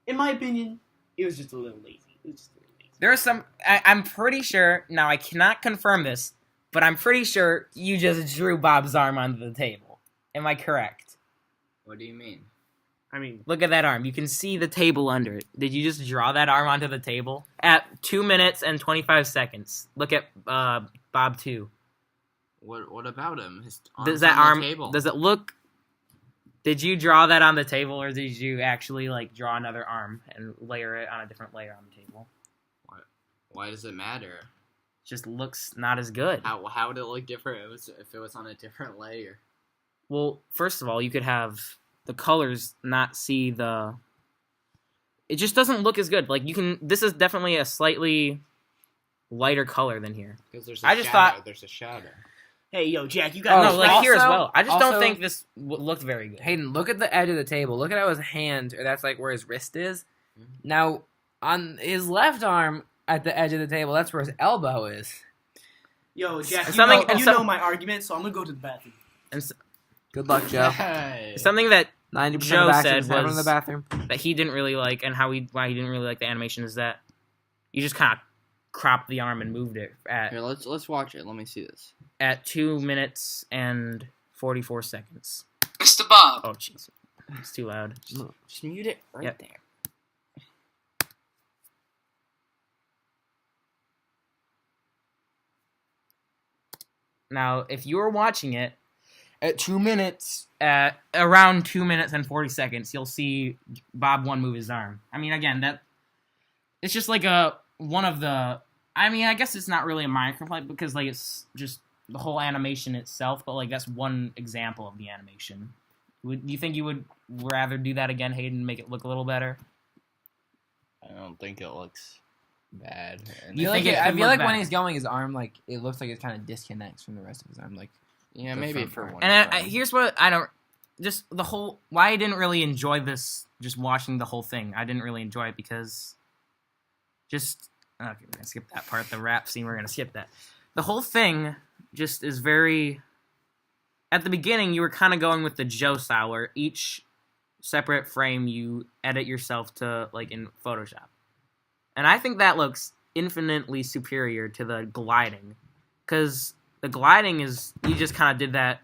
in my opinion, it was just a little lazy. It was just a little lazy. There are some. I'm pretty sure. Now I cannot confirm this, but I'm pretty sure you just drew Bob's arm onto the table. Am I correct? What do you mean? I mean, Look at that arm. You can see the table under it. Did you just draw that arm onto the table? At 2 minutes and 25 seconds. Look at Bob 2. What about him? His Does arm's that on arm? the table. Does it look? Did you draw that on the table, or did you actually like draw another arm and layer it on a different layer on the table? Why does it matter? Just looks not as good. How would it look different if it was on a different layer? Well, first of all, you could have the colors not see the. It just doesn't look as good. Like you can. This is definitely a slightly lighter color than here. Because there's I just thought- there's a shadow. hey yo, Jack, you Oh, got No, like here as also- well. I just don't also- think this looked very good. Hayden, look at the edge of the table. Look at how his hand, or that's like where his wrist is. Now, on his left arm at the edge of the table, that's where his elbow is. Yo, Jack, you, Something- know, and you some- know my argument, so I'm gonna go to the bathroom. Good luck, Joe. Hey. Something that 90% Joe of said accidents happen in was- the bathroom. that he didn't really like, and why he didn't really like the animation is that you just kind of cropped the arm and moved it Here, let's watch it. Let me see this. at 2 minutes and 44 seconds. Mr. Bob. Oh jeez, it's too loud. Just mute it right Yep. there. Now, if you were watching it At 2 minutes. at around 2 minutes and 40 seconds, you'll see Bob 1 move his arm. I mean, again, it's just like one of the. I mean, I guess it's not really a minor complaint because like it's just the whole animation itself, but like that's one example of the animation. Do you think you would rather do that again, Hayden, make it look a little better? I don't think it looks bad. And You I think feel it like, I could feel look like when better? he's going, his arm, like, it looks like it kind of disconnects from the rest of his arm. Like, yeah, the maybe front for part. one. And frame. here's what I don't. Just the whole. Why I didn't really enjoy this, just watching the whole thing. I didn't really enjoy it because. Just. Okay, we're going to skip that part. The rap scene, we're going to skip that. The whole thing just is very. At the beginning, you were kind of going with the Joe style, where each separate frame you edit yourself to, like, in Photoshop. And I think that looks infinitely superior to the gliding. Because the gliding is. You just kind of did that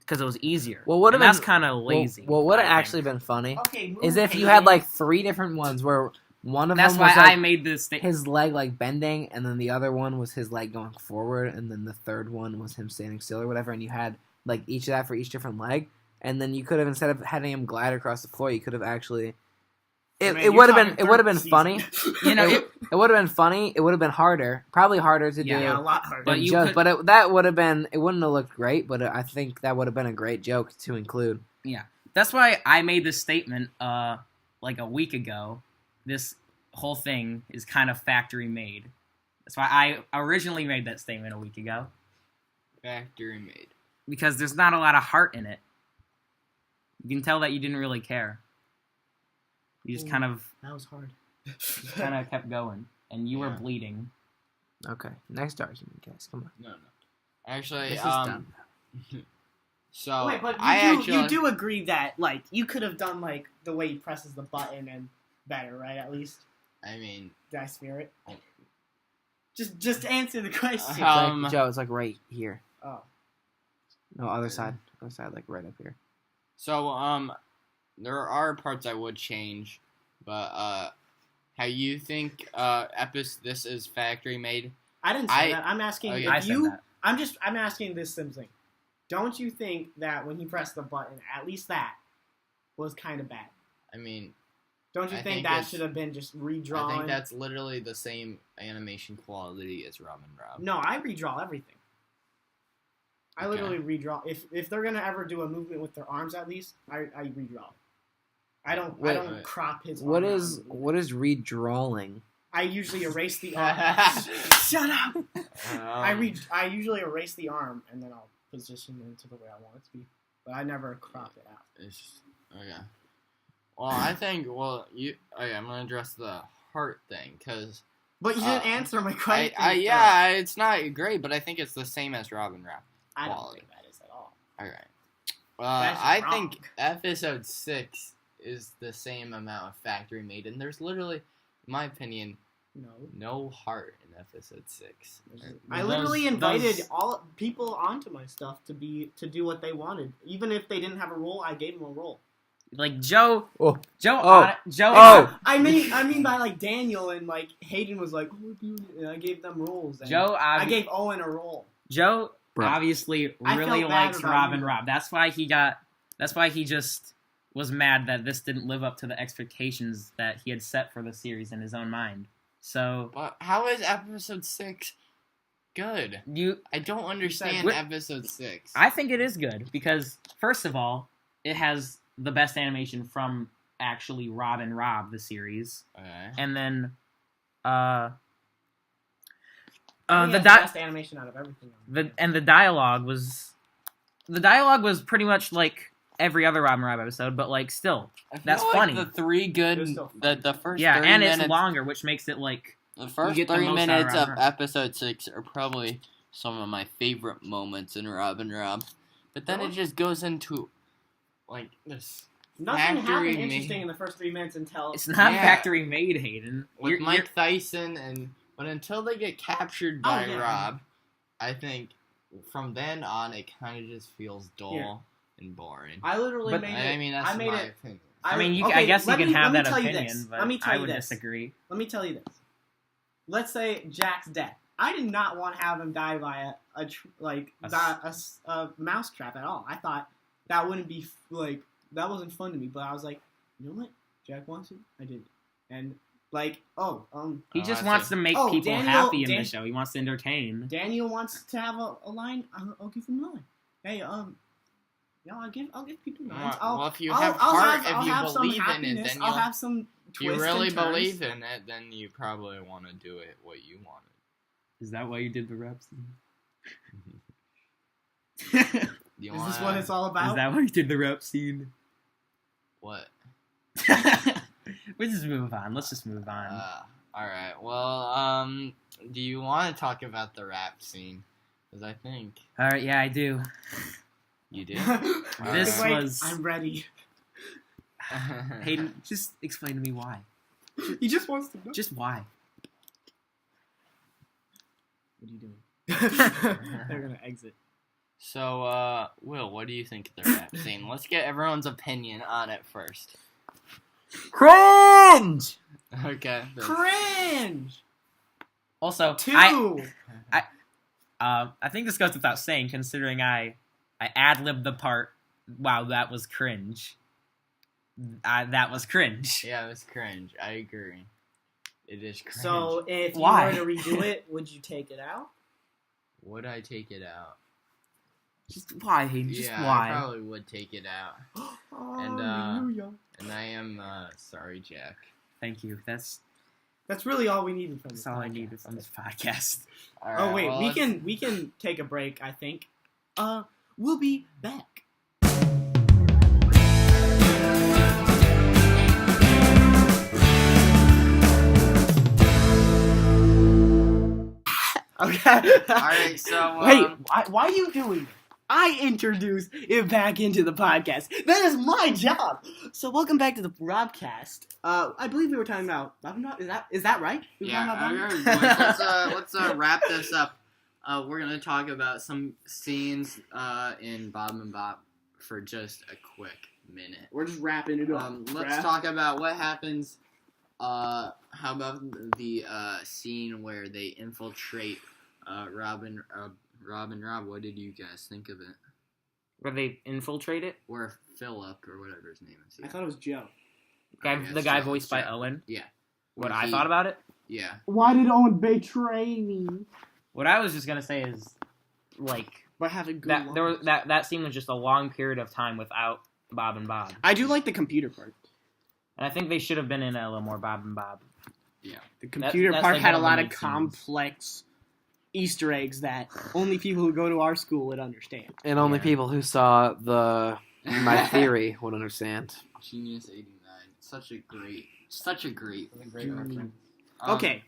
because it was easier. Well, would've And that's been- kind of lazy. Well, what would I have think. actually been funny Okay, is if you Hayden. had like 3 different ones where one of That's them why was like I made this thing. his leg like bending, and then the other one was his leg going forward, and then the third one was him standing still or whatever, and you had like each of that for each different leg, and then you could have, instead of having him glide across the floor, you could have actually. Man, It you're would have talking been third funny. season. You know, it would have been funny. It would have been harder, probably harder to do. Yeah, Yeah, a lot harder. But than you joke, could- but that would have been. It wouldn't have looked great, but I think that would have been a great joke to include. That's why I made this statement like a week ago. This whole thing is kind of factory made. That's why I originally made that statement a week ago. Factory made. Because there's not a lot of heart in it. You can tell that you didn't really care. You just kind of That was hard. kept going. And you were Yeah. bleeding. Okay, next argument, guys. Come on. No. Actually, This is done. So Wait, but you do agree that like you could have done like the way he presses the button and better, right? At least I mean, did I smear it? Just answer the question. It's Um, like, Joe, it's like right here. Oh, No, other side, like right up here. so there are parts I would change, but how you think this is factory made? I didn't say that. I'm asking Okay. if I said you. that. I'm asking this simple thing. Don't you think that when he pressed the button, at least that was kind of bad? I mean, Don't you I think think that it's- should have been just redrawn? I think that's literally the same animation quality as Robin Rob. No, I redraw everything. I Okay. literally redraw. If they're gonna ever do a movement with their arms, at least I redraw. I don't Wait. crop his. What arm is out. redrawing? I usually erase the arm. Shut up. I usually erase the arm and then I'll position it into the way I want it to be, but I never crop it out. It's just, okay. Well, I think. Okay, I'm gonna address the heart thing because. But you didn't answer my question. Yeah, it's not great, but I think it's the same as Robin Rob. I don't quality. think that is at all. Alright. That's just I wrong. think episode 6 is the same amount of factory made, and there's literally, in my opinion, No. no heart in episode 6. I Those- literally invited those- all people onto my stuff to do what they wanted. Even if they didn't have a role, I gave them a role. Like Joe Oh. Joe Oh. Joe Oh. I mean by like Daniel and like Hayden was like, oh, dude, and I gave them roles. And Joe I gave Owen a role. Joe Bro. obviously I really felt bad likes about Robin you. Rob. That's why he just was mad that this didn't live up to the expectations that he had set for the series in his own mind. So But how is episode 6 good? I don't understand We're- episode 6. I think it is good because first of all, it has the best animation from actually Robin Rob the series, Okay. and then I think the that's di- best animation out of everything. the dialogue was pretty much like every other Robin Rob episode, but like still, I feel that's like funny. The 3 good, It was still the first yeah, 30 and minutes, it's longer, which makes it like the first get the 30 most out of minutes of Robin Rob. episode 6 are probably some of my favorite moments in Robin Rob. But then it Really? just goes into, like, this Nothing Factory happened made- interesting in the first 3 minutes until it's not Yeah. factory made, Hayden. with You're- Mike you're- Tyson, but until they get captured by yeah. Rob, I think from then on it kind of just feels dull Yeah. and boring. I literally But- made I it. mean, that's I made my it. opinion. I mean, okay, I guess you let can me- have let me that tell you opinion, this. but Let me tell I you would this. disagree. Let me tell you this. Let's say Jack's dead. I did not want to have him die by a mouse trap at all. I thought that wouldn't be that wasn't fun to me. But I was like, you know what? Jack wants it. I did it. And He just I wants see. to make Oh, people Daniel- happy in Dan- the show. He wants to entertain. Daniel wants to have a line. I'll give him a line. Hey, yeah, I'll give people lines. Well, if you have heart, if you believe in it, then I'll have some. if you twists really and turns. believe in it, then you probably want to do it what you wanted. Is that why you did the rap scene? You Is wanna, this what it's all about? Is that why you did the rap scene? what? We just move on. Let's just move on. All right. Well, do you want to talk about the rap scene? Because I think All right, yeah, I do. you did. This Wait, was- I'm ready. Hayden, just explain to me why. He just wants to know. Just why. What are you doing? They're gonna exit. So, Will, what do you think of the rap scene? Let's get everyone's opinion on it first. Cringe. Okay. Cringe. Also, Two. I think this goes without saying, considering I ad-libbed the part. Wow, that was cringe. That was cringe. Yeah, it was cringe. I agree. It is cringe. So if you Why? were to redo it, would you take it out? would I take it out? Just why, Hayden? Just yeah, why? I probably would take it out. Hallelujah. And I am sorry, Jack. Thank you. That's That's really all we needed from this. all I podcast. needed from this podcast. All Oh right, wait, well, we can take a break. I think. We'll be back. Okay. Alright, so, wait, why are you doing it? I introduced it back into the podcast. That is my job. So welcome back to the Robcast. I believe we were talking about Bob and Rob. Is that right? We were Yeah, talking about Bob and Rob? let's wrap this up. We're gonna talk about some scenes in Bob and Bob for just a quick minute. We're just wrapping it up. Let's talk about what happens. How about the scene where they infiltrate Rob and Rob? What did you guys think of it? Where they infiltrate it? Or Philip, or whatever his name is. I thought it was Joe. The guy voiced by Owen. Yeah. What When I he- thought about it? Yeah. Why did Owen betray me? What I was just gonna say is, like, By having good that there was lines. that scene was just a long period of time without Bob and Bob, I do like the computer part. and I think they should have been in a little more Bob and Bob. The computer that's part like had a one of lot the of main scenes. complex Easter eggs that only people who go to our school would understand. And only Yeah. people who saw my theory would understand. Genius 89. Such a great reference. Okay,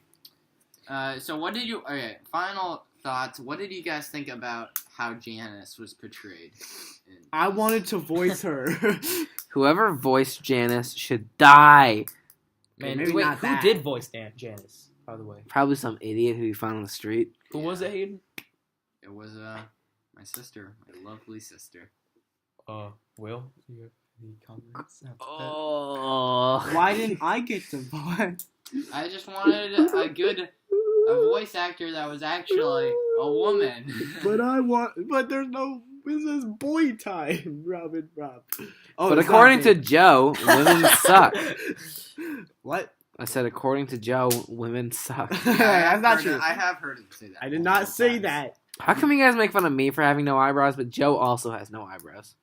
So what did you? Okay, final thoughts. What did you guys think about how Janice was portrayed? I wanted to voice her. Whoever voiced Janice should die. Man, maybe wait, not who that. did voice Janice? By the way, Probably some idiot who you found on the street. who was it, Hayden? It was my sister, my lovely sister. Will. Do you have any comments? Oh. Why didn't I get to voice? I just wanted a voice actor that was actually a woman. But there's no. This is boy time, Robin Rob. Oh, But it's according not to big. Joe, women suck. What? I said, according to Joe, women suck. That's not true. I have heard him say that. I did not multiple say times. that. How come you guys make fun of me for having no eyebrows, but Joe also has no eyebrows?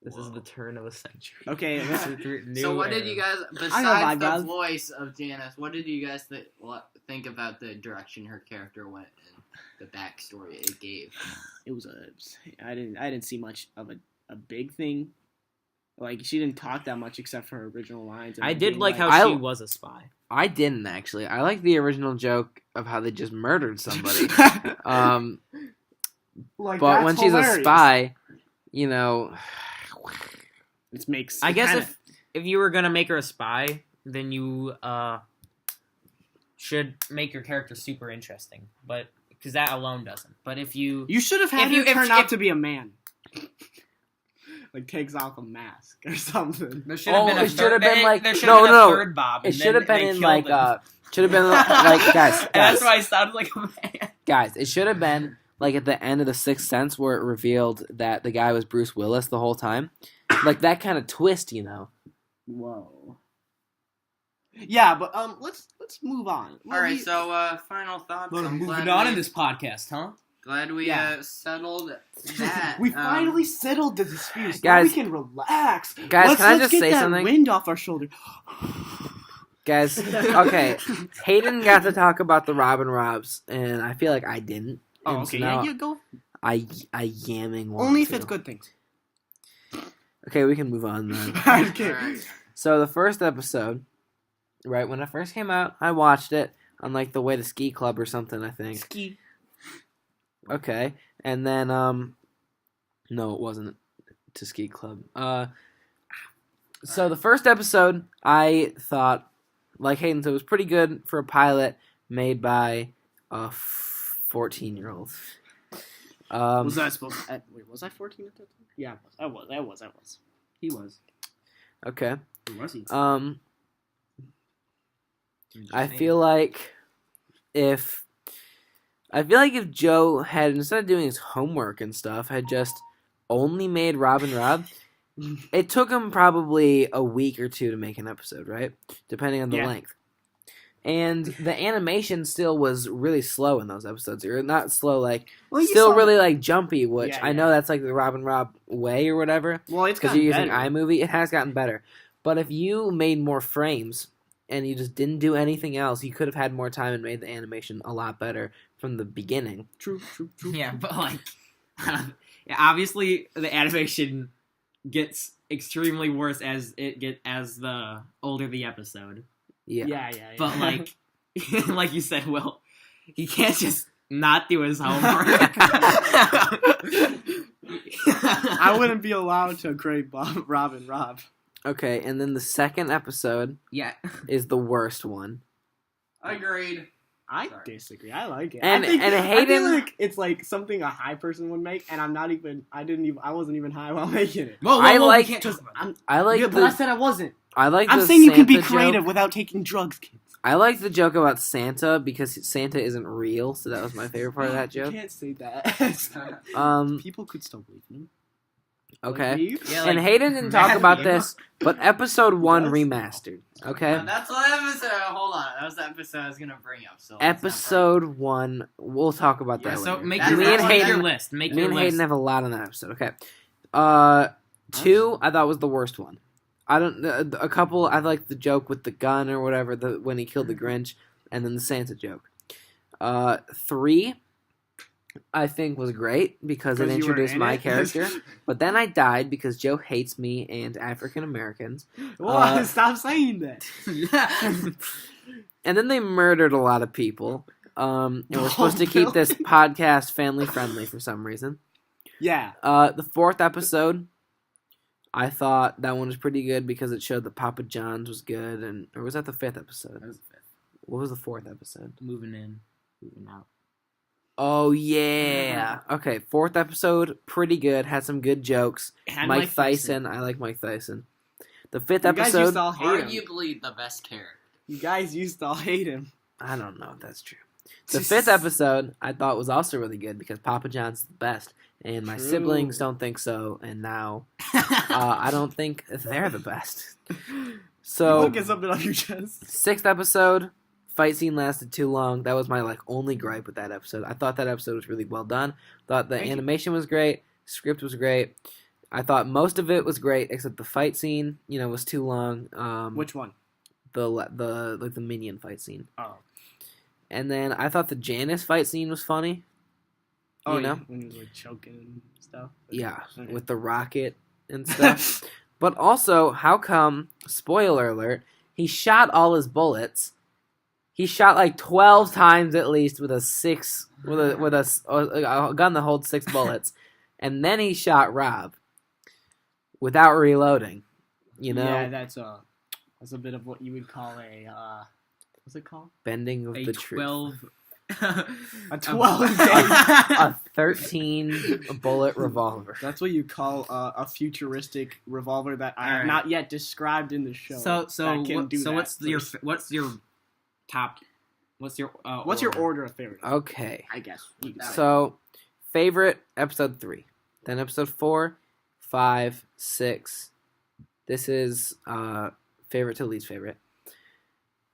This is the turn of a century. Okay, listen. So what did you guys, I know besides my the voice of Janice, what did you guys think about the direction her character went and the backstory it gave? It was I didn't see much of a big thing. Like, she didn't talk that much except for her original lines. and I then did being like how I- she was a spy. I didn't, actually. I like the original joke of how they just murdered somebody. Like, but that's when she's a hilarious. spy, you know... It makes. I it guess kinda- if you were gonna make her a spy, then you should make your character super interesting. But because that alone doesn't. But if you you should have had if you- her if- turn out if- to be a man. Like, takes off a mask or something. there should have Oh, been a it should have been like- there should no, have been no, a third Bob. It and should then have been they in, killed like, him. Should have been like guys. And that's why I sounded like a man. Guys, it should have been like at the end of The Sixth Sense where it revealed that the guy was Bruce Willis the whole time. Like that kind of twist, you know. Whoa. Yeah, but let's move on. All right, so final thoughts. I'm Moving glad on we- in this podcast, huh? Glad we Yeah. settled that. We finally settled the dispute. Now Guys- we can relax. Guys, let's, can I let's just get say that something? wind off our shoulder. Guys, okay. Hayden got to talk about the Robin Robs, and I feel like I didn't. Oh, And okay. so Yeah, now you go. I yamming want Only if to. it's good things. Okay, we can move on then. Okay. Alright. So the first episode, right when it first came out, I watched it on like the way to ski club or something, I think. Ski. Okay, and then no, it wasn't to ski club. So the first episode, I thought, like Hayden said, was pretty good for a pilot made by a 14-year-old. Was I supposed to... Wait, was I 14 at that time? Yeah, I was. I was. He was. Okay. Who was he? I feel like if Joe had, instead of doing his homework and stuff, had just only made Robin Rob, it took him probably a week or two to make an episode, right? Depending on the Yeah. length. And the animation still was really slow in those episodes. Or not slow, like, Well, you still saw- really, like, jumpy, which Yeah, I know that's, like, the Robin Rob way or whatever. Well, it's Because gotten you're using better. iMovie, it has gotten better. But if you made more frames and you just didn't do anything else, you could have had more time and made the animation a lot better from the beginning. True. Yeah, but like, yeah, obviously the animation gets extremely worse as the older the episode. Yeah. Yeah. But like, like you said, Will, he can't just not do his homework. I wouldn't be allowed to grade Robin Rob. Okay, and then the second episode Yeah. is the worst one. Agreed. I Sorry. disagree. I like it. And- I think, and I Hayden- feel like it's like something a high person would make, and I wasn't even high while making it. Whoa, I we like- can't talk about that. I like Yeah, but I the said I wasn't. I'm I'm saying you can be creative Joke. without taking drugs, kids. I like the joke about Santa because Santa isn't real, so that was my favorite part of that You joke. can't say that. People could still believe in him. Okay. Like me. Yeah, And like, Hayden didn't talk Matthew. about this, but episode 1 Yes. remastered. Okay? That's what episode. Hold on. That was the episode I was gonna bring up. So let's not Episode 1, we'll talk about that Yeah, so later. make That's your, me that and one, make Hayden, your list. Make me your and list. Hayden have a lot on that episode. Okay. 2, I thought was the worst one. I don't. A couple. I like the joke with the gun or whatever. When he killed the Grinch, and then the Santa joke. 3, I think was great because it 'Cause you were introduced in my it. character. But then I died because Joe hates me and African Americans. Well, stop saying that. And then they murdered a lot of people. And we're Oh, supposed to keep Bill. this podcast family friendly for some reason. Yeah. The 4th episode, I thought that one was pretty good because it showed that Papa John's was good, or was that the 5th episode? That was the fifth. What was the 4th episode? Moving in, moving out. Oh yeah. Okay, 4th episode, pretty good. Had some good jokes. And Mike Tyson, I like Mike Tyson. The 5th You guys used episode, to all hate him. Arguably the best character. You guys used to all hate him. I don't know if that's true. The 5th episode, I thought was also really good because Papa John's the best, and my True. siblings don't think so, and now I don't think they're the best. So Look at something on your chest. 6th episode, fight scene lasted too long. That was my only gripe with that episode. I thought that episode was really well done. Thought the Thank you. animation was great, script was great. I thought most of it was great except the fight scene, was too long. Which one? the minion fight scene. Oh. And then I thought the Janice fight scene was funny. Oh, You know? yeah, when he was like choking and stuff. Yeah, Okay. with the rocket and stuff. But also, how come, spoiler alert, he shot all his bullets. He shot like 12 times at least with a gun that holds 6 bullets. And then he shot Rob without reloading. Yeah, that's a bit of what you would call a what's it called? Bending of A the truth. 12. A 12 A 13 bullet revolver. That's what you call a futuristic revolver that I have Alright. not yet described in the show. So that can do that. what's your top. What's your order of favorite? Okay. I guess. You can say. So, favorite episode 3, then episode 4, 5, 6. This is favorite to least favorite.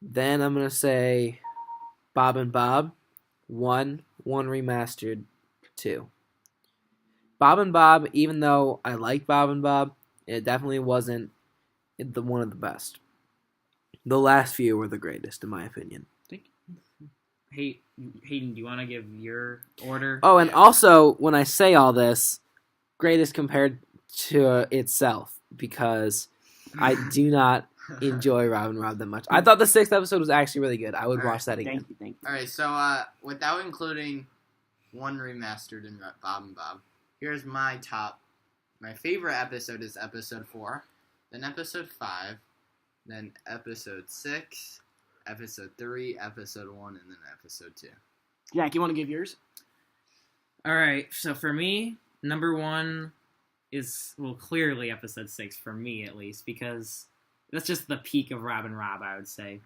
Then I'm gonna say Bob and Bob, 1 remastered, 2. Bob and Bob, even though I like Bob and Bob, it definitely wasn't one of the best. The last few were the greatest, in my opinion. Hey, Hayden, do you want to give your order? Oh, and also, when I say all this, greatest compared to itself, because I do not enjoy Robin Rob that much. I thought the 6th episode was actually really good. I would watch that again. Thank you. All right, so without including 1 remastered and Bob and Bob, here's my top. My favorite episode is episode 4, then episode 5, then episode 6, episode 3, episode 1, and then episode 2. Jack, you want to give yours? All right, so for me, number 1 is, well, clearly episode 6 for me at least, because that's just the peak of Robin Rob, I would say.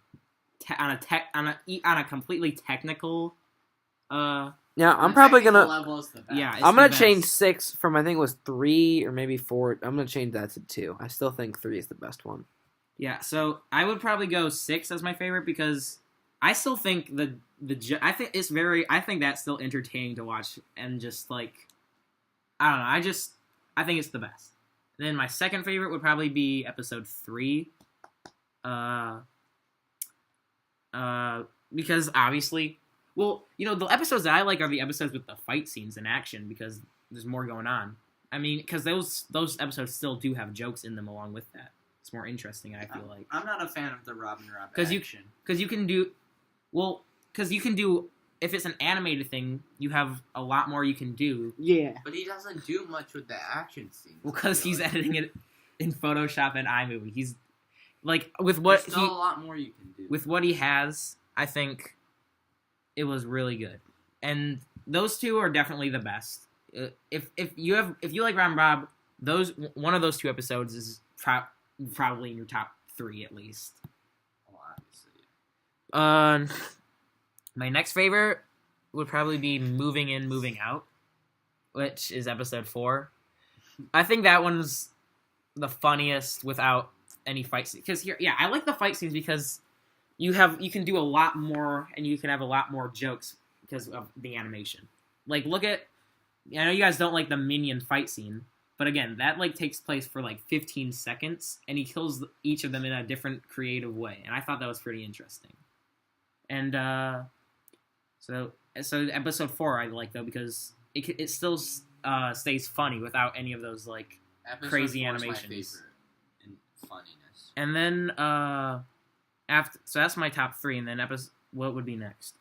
On a completely technical. Now I'm probably gonna. Level is the best. Yeah, it's I'm the gonna best. change 6 from I think it was 3 or maybe 4. I'm gonna change that to 2. I still think 3 is the best one. Yeah, so I would probably go 6 as my favorite because I still think I think that's still entertaining to watch and just like I don't know, I think it's the best. Then my second favorite would probably be episode 3. Because obviously, well, you know, the episodes that I like are the episodes with the fight scenes and action because there's more going on. I mean, because those episodes still do have jokes in them along with that. It's more interesting, I feel like. I'm not a fan of the Robin Rob Because action. you can do, if it's an animated thing, you have a lot more you can do. Yeah. But he doesn't do much with the action scenes. Well, because I feel he's like. editing it in Photoshop and iMovie. He's like with what There's still a lot more you can do. with what he has. I think it was really good, and those two are definitely the best. If you like Robin Rob, one of those 2 episodes is probably in your top 3 at least. Well, obviously. My next favorite would probably be Moving In, Moving Out, which is episode 4. I think that one's the funniest without any fight scenes. Because I like the fight scenes because you can do a lot more and you can have a lot more jokes because of the animation. Like I know you guys don't like the Minion fight scene, but again, that like takes place for like 15 seconds and he kills each of them in a different creative way, and I thought that was pretty interesting. And so episode 4 I like though because it still stays funny without any of those like Episode crazy 4 is my animations. favorite in funniness. And then so that's my top 3, and then what would be next?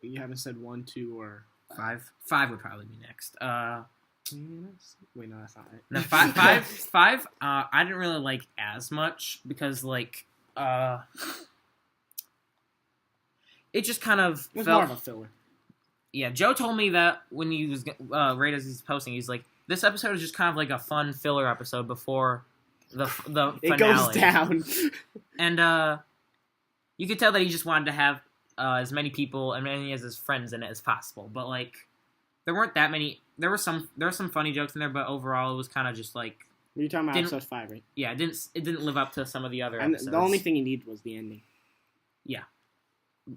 You haven't said 1, 2, or 5. 5 would probably be next. Wait, no, that's not it. No, five. I didn't really like as much because like it just kind of It was felt. more of a filler. Yeah, Joe told me that when he was right as he's posting, he's like, this episode is just kind of like a fun filler episode before the finale. It goes down. And you could tell that he just wanted to have as many people and many as his friends in it as possible. But like, there weren't that many. There were some funny jokes in there, but overall, it was kind of just like, You're talking about Didn't- episode 5, right? yeah, it didn't live up to some of the other And episodes. the only thing you needed was the ending.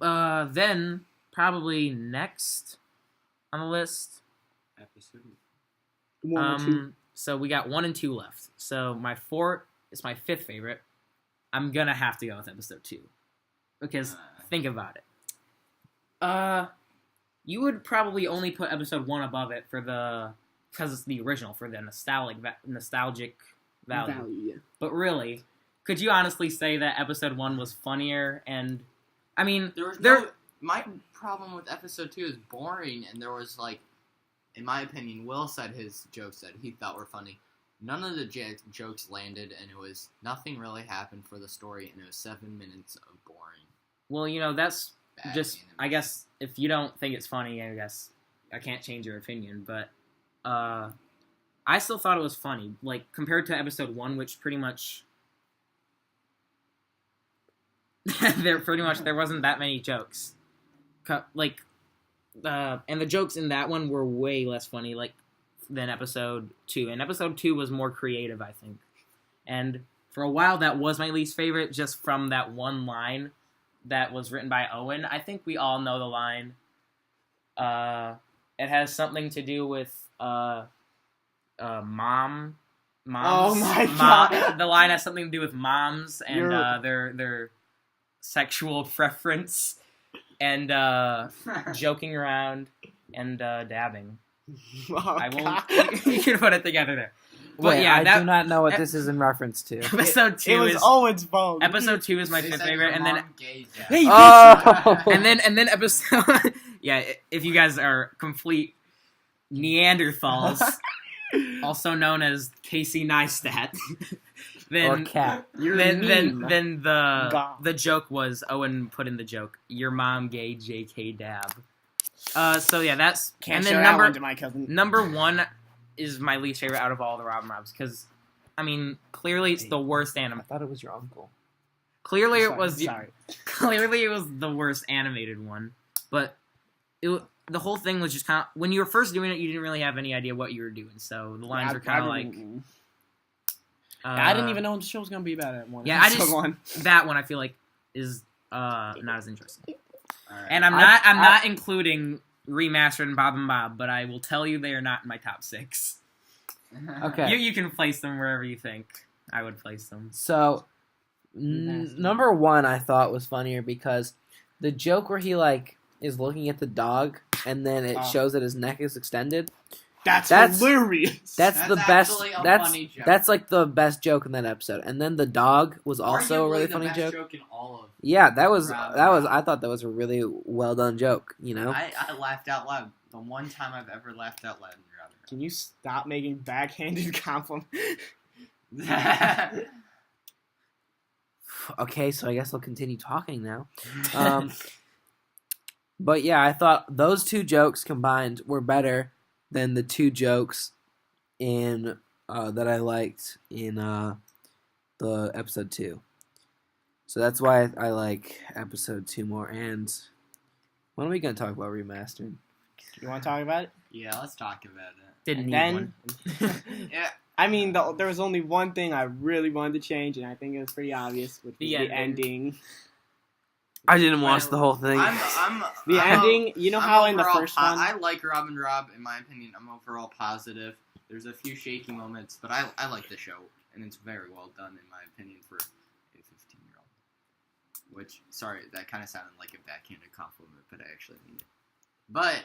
Then probably next on the list. Episode. 1 or 2. So we got 1 and 2 left. So my 4 is my 5th favorite. I'm gonna have to go with episode 2 because think about it. You would probably only put episode 1 above it because it's the original for the nostalgic value. Yeah. But really, could you honestly say that episode 1 was funnier? And I mean, My problem with episode 2 is boring, and there was like, in my opinion, Will said his jokes that he thought were funny. None of the jokes landed, and it was nothing really happened for the story, and it was 7 minutes of boring. well, you know, that's Bad just, animation. I guess, if you don't think it's funny, I guess I can't change your opinion, but I still thought it was funny, like compared to episode 1, which pretty much there wasn't that many jokes. And the jokes in that one were way less funny than episode 2. And episode 2 was more creative, I think. And for a while, that was my least favorite, just from that one line that was written by Owen. I think we all know the line. It has something to do with moms. Oh my God. The line has something to do with moms and their sexual preference and joking around and dabbing. Oh, I God. won't. You can put it together there. But Wait, yeah, I do not know what this is in reference to. episode 2 It was is Owen's phone. episode 2 is my They said favorite, your and then mom gay, Jack. Hey, Oh, and then episode yeah, if you guys are complete Neanderthals, also known as Casey Neistat, or then cat. You're then mean. God. the joke was Owen put in the joke, your mom gay JK dab. So yeah, that's Can't and show then that one to my cousin. number 1 is my least favorite out of all the Robin Robs because I mean clearly it's the worst I anime. thought it was your uncle. Clearly it Sorry, was sorry. clearly it was the worst animated one, but the whole thing was just kind of when you were first doing it, you didn't really have any idea what you were doing. So the lines were kind of like I didn't even know the show was gonna be about it. Yeah, I just one. that one I feel like is not as interesting. Alright. And I'm not including Remastered and Bob and Bob, but I will tell you they are not in my top 6. Okay. You can place them wherever you think I would place them. So, number 1 I thought was funnier because the joke where he is looking at the dog and then it shows that his neck is extended. That's hilarious. That's the best. actually a That's funny joke. that's the best joke in that episode. And then the dog was also a really Arguably the funny best joke. joke in all of. Yeah, that was Robin I thought that was a really well done joke. You know. I laughed out loud. The one time I've ever laughed out loud in Can you stop making backhanded compliments? Robin. Okay, so I guess I'll continue talking now. But yeah, I thought those 2 jokes combined were better than the 2 jokes in that I liked in the episode 2. So that's why I like episode 2 more. And when are we gonna talk about remastered? You want to talk about it? Yeah, let's talk about it. Didn't And need then, one. Yeah. I mean, there was only one thing I really wanted to change, and I think it was pretty obvious, which was The the ending. ending. I didn't watch Well, the whole thing. The I'm ending, you know I'm how in the overall first one... I like Robin Rob. In my opinion, I'm overall positive. There's a few shaky moments, but I like the show, and it's very well done in my opinion for a 15-year-old. Which, sorry, that kind of sounded like a backhanded compliment, but I actually mean it. But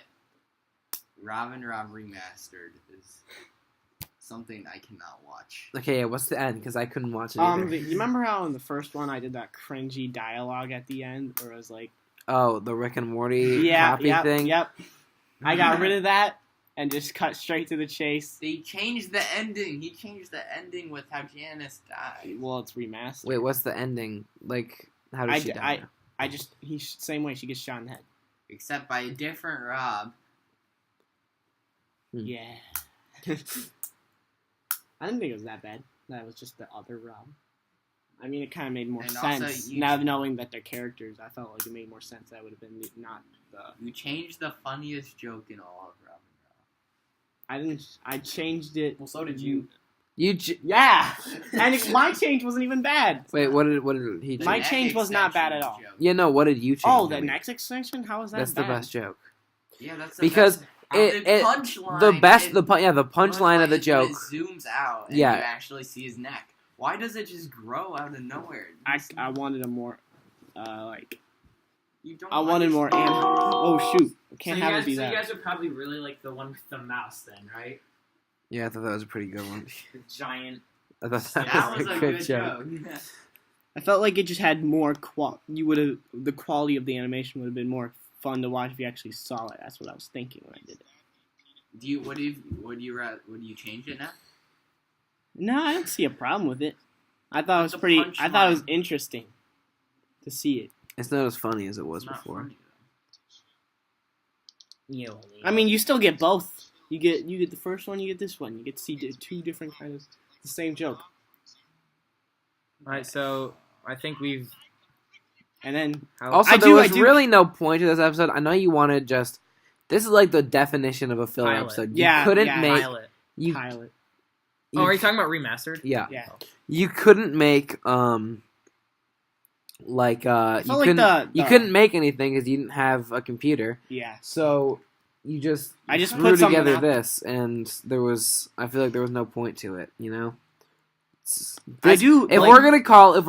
Robin Rob Remastered is something I cannot watch. Okay, yeah, what's the end? Because I couldn't watch it either. you remember how in the first one I did that cringy dialogue at the end, where it was like, Oh, the Rick and Morty copy thing? Yep. I got rid of that and just cut straight to the chase. They changed the ending. He changed the ending with how Janice died. Well, it's remastered. Wait, what's the ending? How does she die? Same way she gets shot in the head. Except by a different Rob. Yeah. I didn't think it was that bad. That was just the other Rob. I mean, it kind of made more And also sense. you- Now knowing that they're characters, I felt like it made more sense. That would have been not the... You changed the funniest joke in all of Robin Rob. I didn't... I changed it... Well, so did you. Yeah! And my change wasn't even bad. Wait, what did he change? My neck change was not bad at extension all. joke. Yeah, no, what did you change? Oh, the I mean, next extension? How is that That's bad? the best joke. Yeah, that's the Because best. it- the it- punchline. The best, is- the punchline of the is when joke. It zooms out and Yeah. you actually see his neck. Why does it just grow out of nowhere? I wanted a more... You don't I wanted more... Oh, shoot. I can't have it be that. would probably really like the one with the mouse then, right? Yeah, I thought that was a pretty good one. The giant... I thought that, That was was a a good good joke. joke. I felt like it just had more the quality of the animation would have been more fun to watch if you actually saw it. That's what I was thinking when I did it. Would you change it now? No, I don't see a problem with it. I thought it was The pretty. I thought it was punchline. interesting to see it. It's not as funny as it was It's not before. funny, I mean, you still get both. You get the first one, you get this one. You get to see two different kinds of the same joke. Alright, so I think we've And then Also, I there do- was I do- really no point to this episode. I know you wanted just. This is like the definition of a filler Pilot. episode. Yeah, you couldn't yeah. make. Pilot. You, pilot. Oh, are you talking about remastered? Yeah. Yeah. You couldn't make like you felt like couldn't you the- couldn't make anything because you didn't have a computer. Yeah. So you just I just threw put something together out- this, and I feel like there was no point to it. You know. I do. If like- we're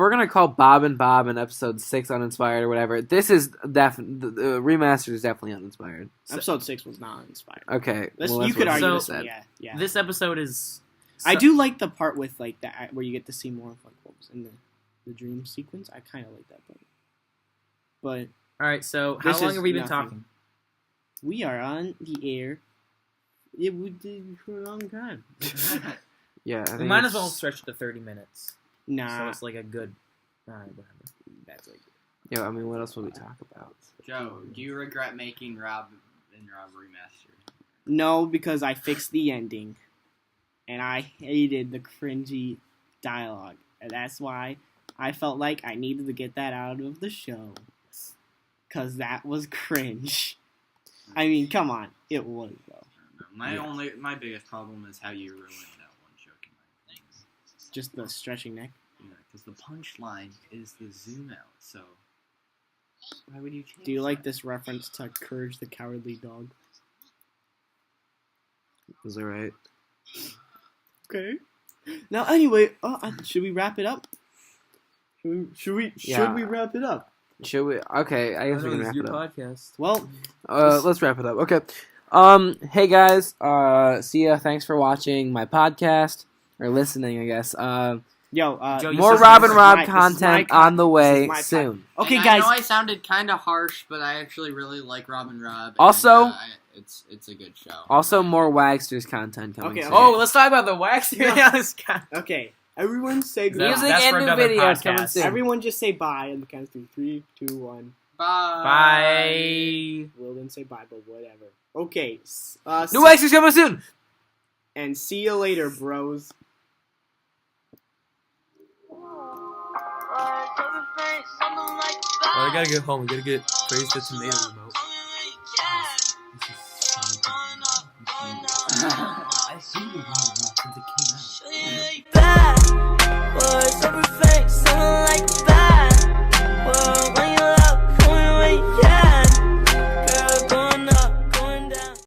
gonna call Bob and Bob in episode 6 uninspired or whatever, this is the remastered is definitely uninspired. episode 6 was not inspired. Okay, This, well, you that's could what argue I this. said. Yeah. This episode is. I do like the part with like that where you get to see more of like what was in the dream sequence. I kind of like that part. But All right, so how This long is have we been nothing. talking? we are on the air. It would did for a long time. Yeah, I We think might as it's- well stretch to 30 minutes. So Nah, it's like a good. All right, whatever. that's like Yeah, I mean, what else would we talk about? Joe, do you regret making Rob and Rob remastered? no, because I fixed the ending, and I hated the cringy dialogue, and that's why I felt like I needed to get that out of the show, cause that was cringe. I mean, come on, it was though. My biggest problem is how you ruined that one joke in my things. Just the stretching neck. Yeah, because the punchline is the zoom out. So why would you change? Do you like that? this reference to Courage the Cowardly Dog? Was it right? Okay. Now, anyway, should we wrap it up? Should we Yeah. wrap it up? Should we? Okay, I guess we can wrap it up. podcast. Well, Let's wrap it up. Okay. Hey guys. See ya. Thanks for watching my podcast or listening, I guess. Yo, Joe, you More said Rob this and is Rob my- this is content my on the this is way my soon. okay, And guys. I know I sounded kind of harsh, but I actually really like Rob and Rob. Also- and, it's a good show. Also, more Wagsters content coming Okay, soon. Oh, let's talk about the wax. No. Yeah, this guy. Okay, everyone say That- Music goodbye. that's and for new another videos coming podcast. soon. Everyone just say bye on the count of 3, 2, 1. Bye. Bye. Will didn't say bye, but whatever. Okay. New Wagsters coming soon. And see you later, bros. I gotta get home. I gotta get Praise the Tomato remote. I hated Rob and Rob since it came out.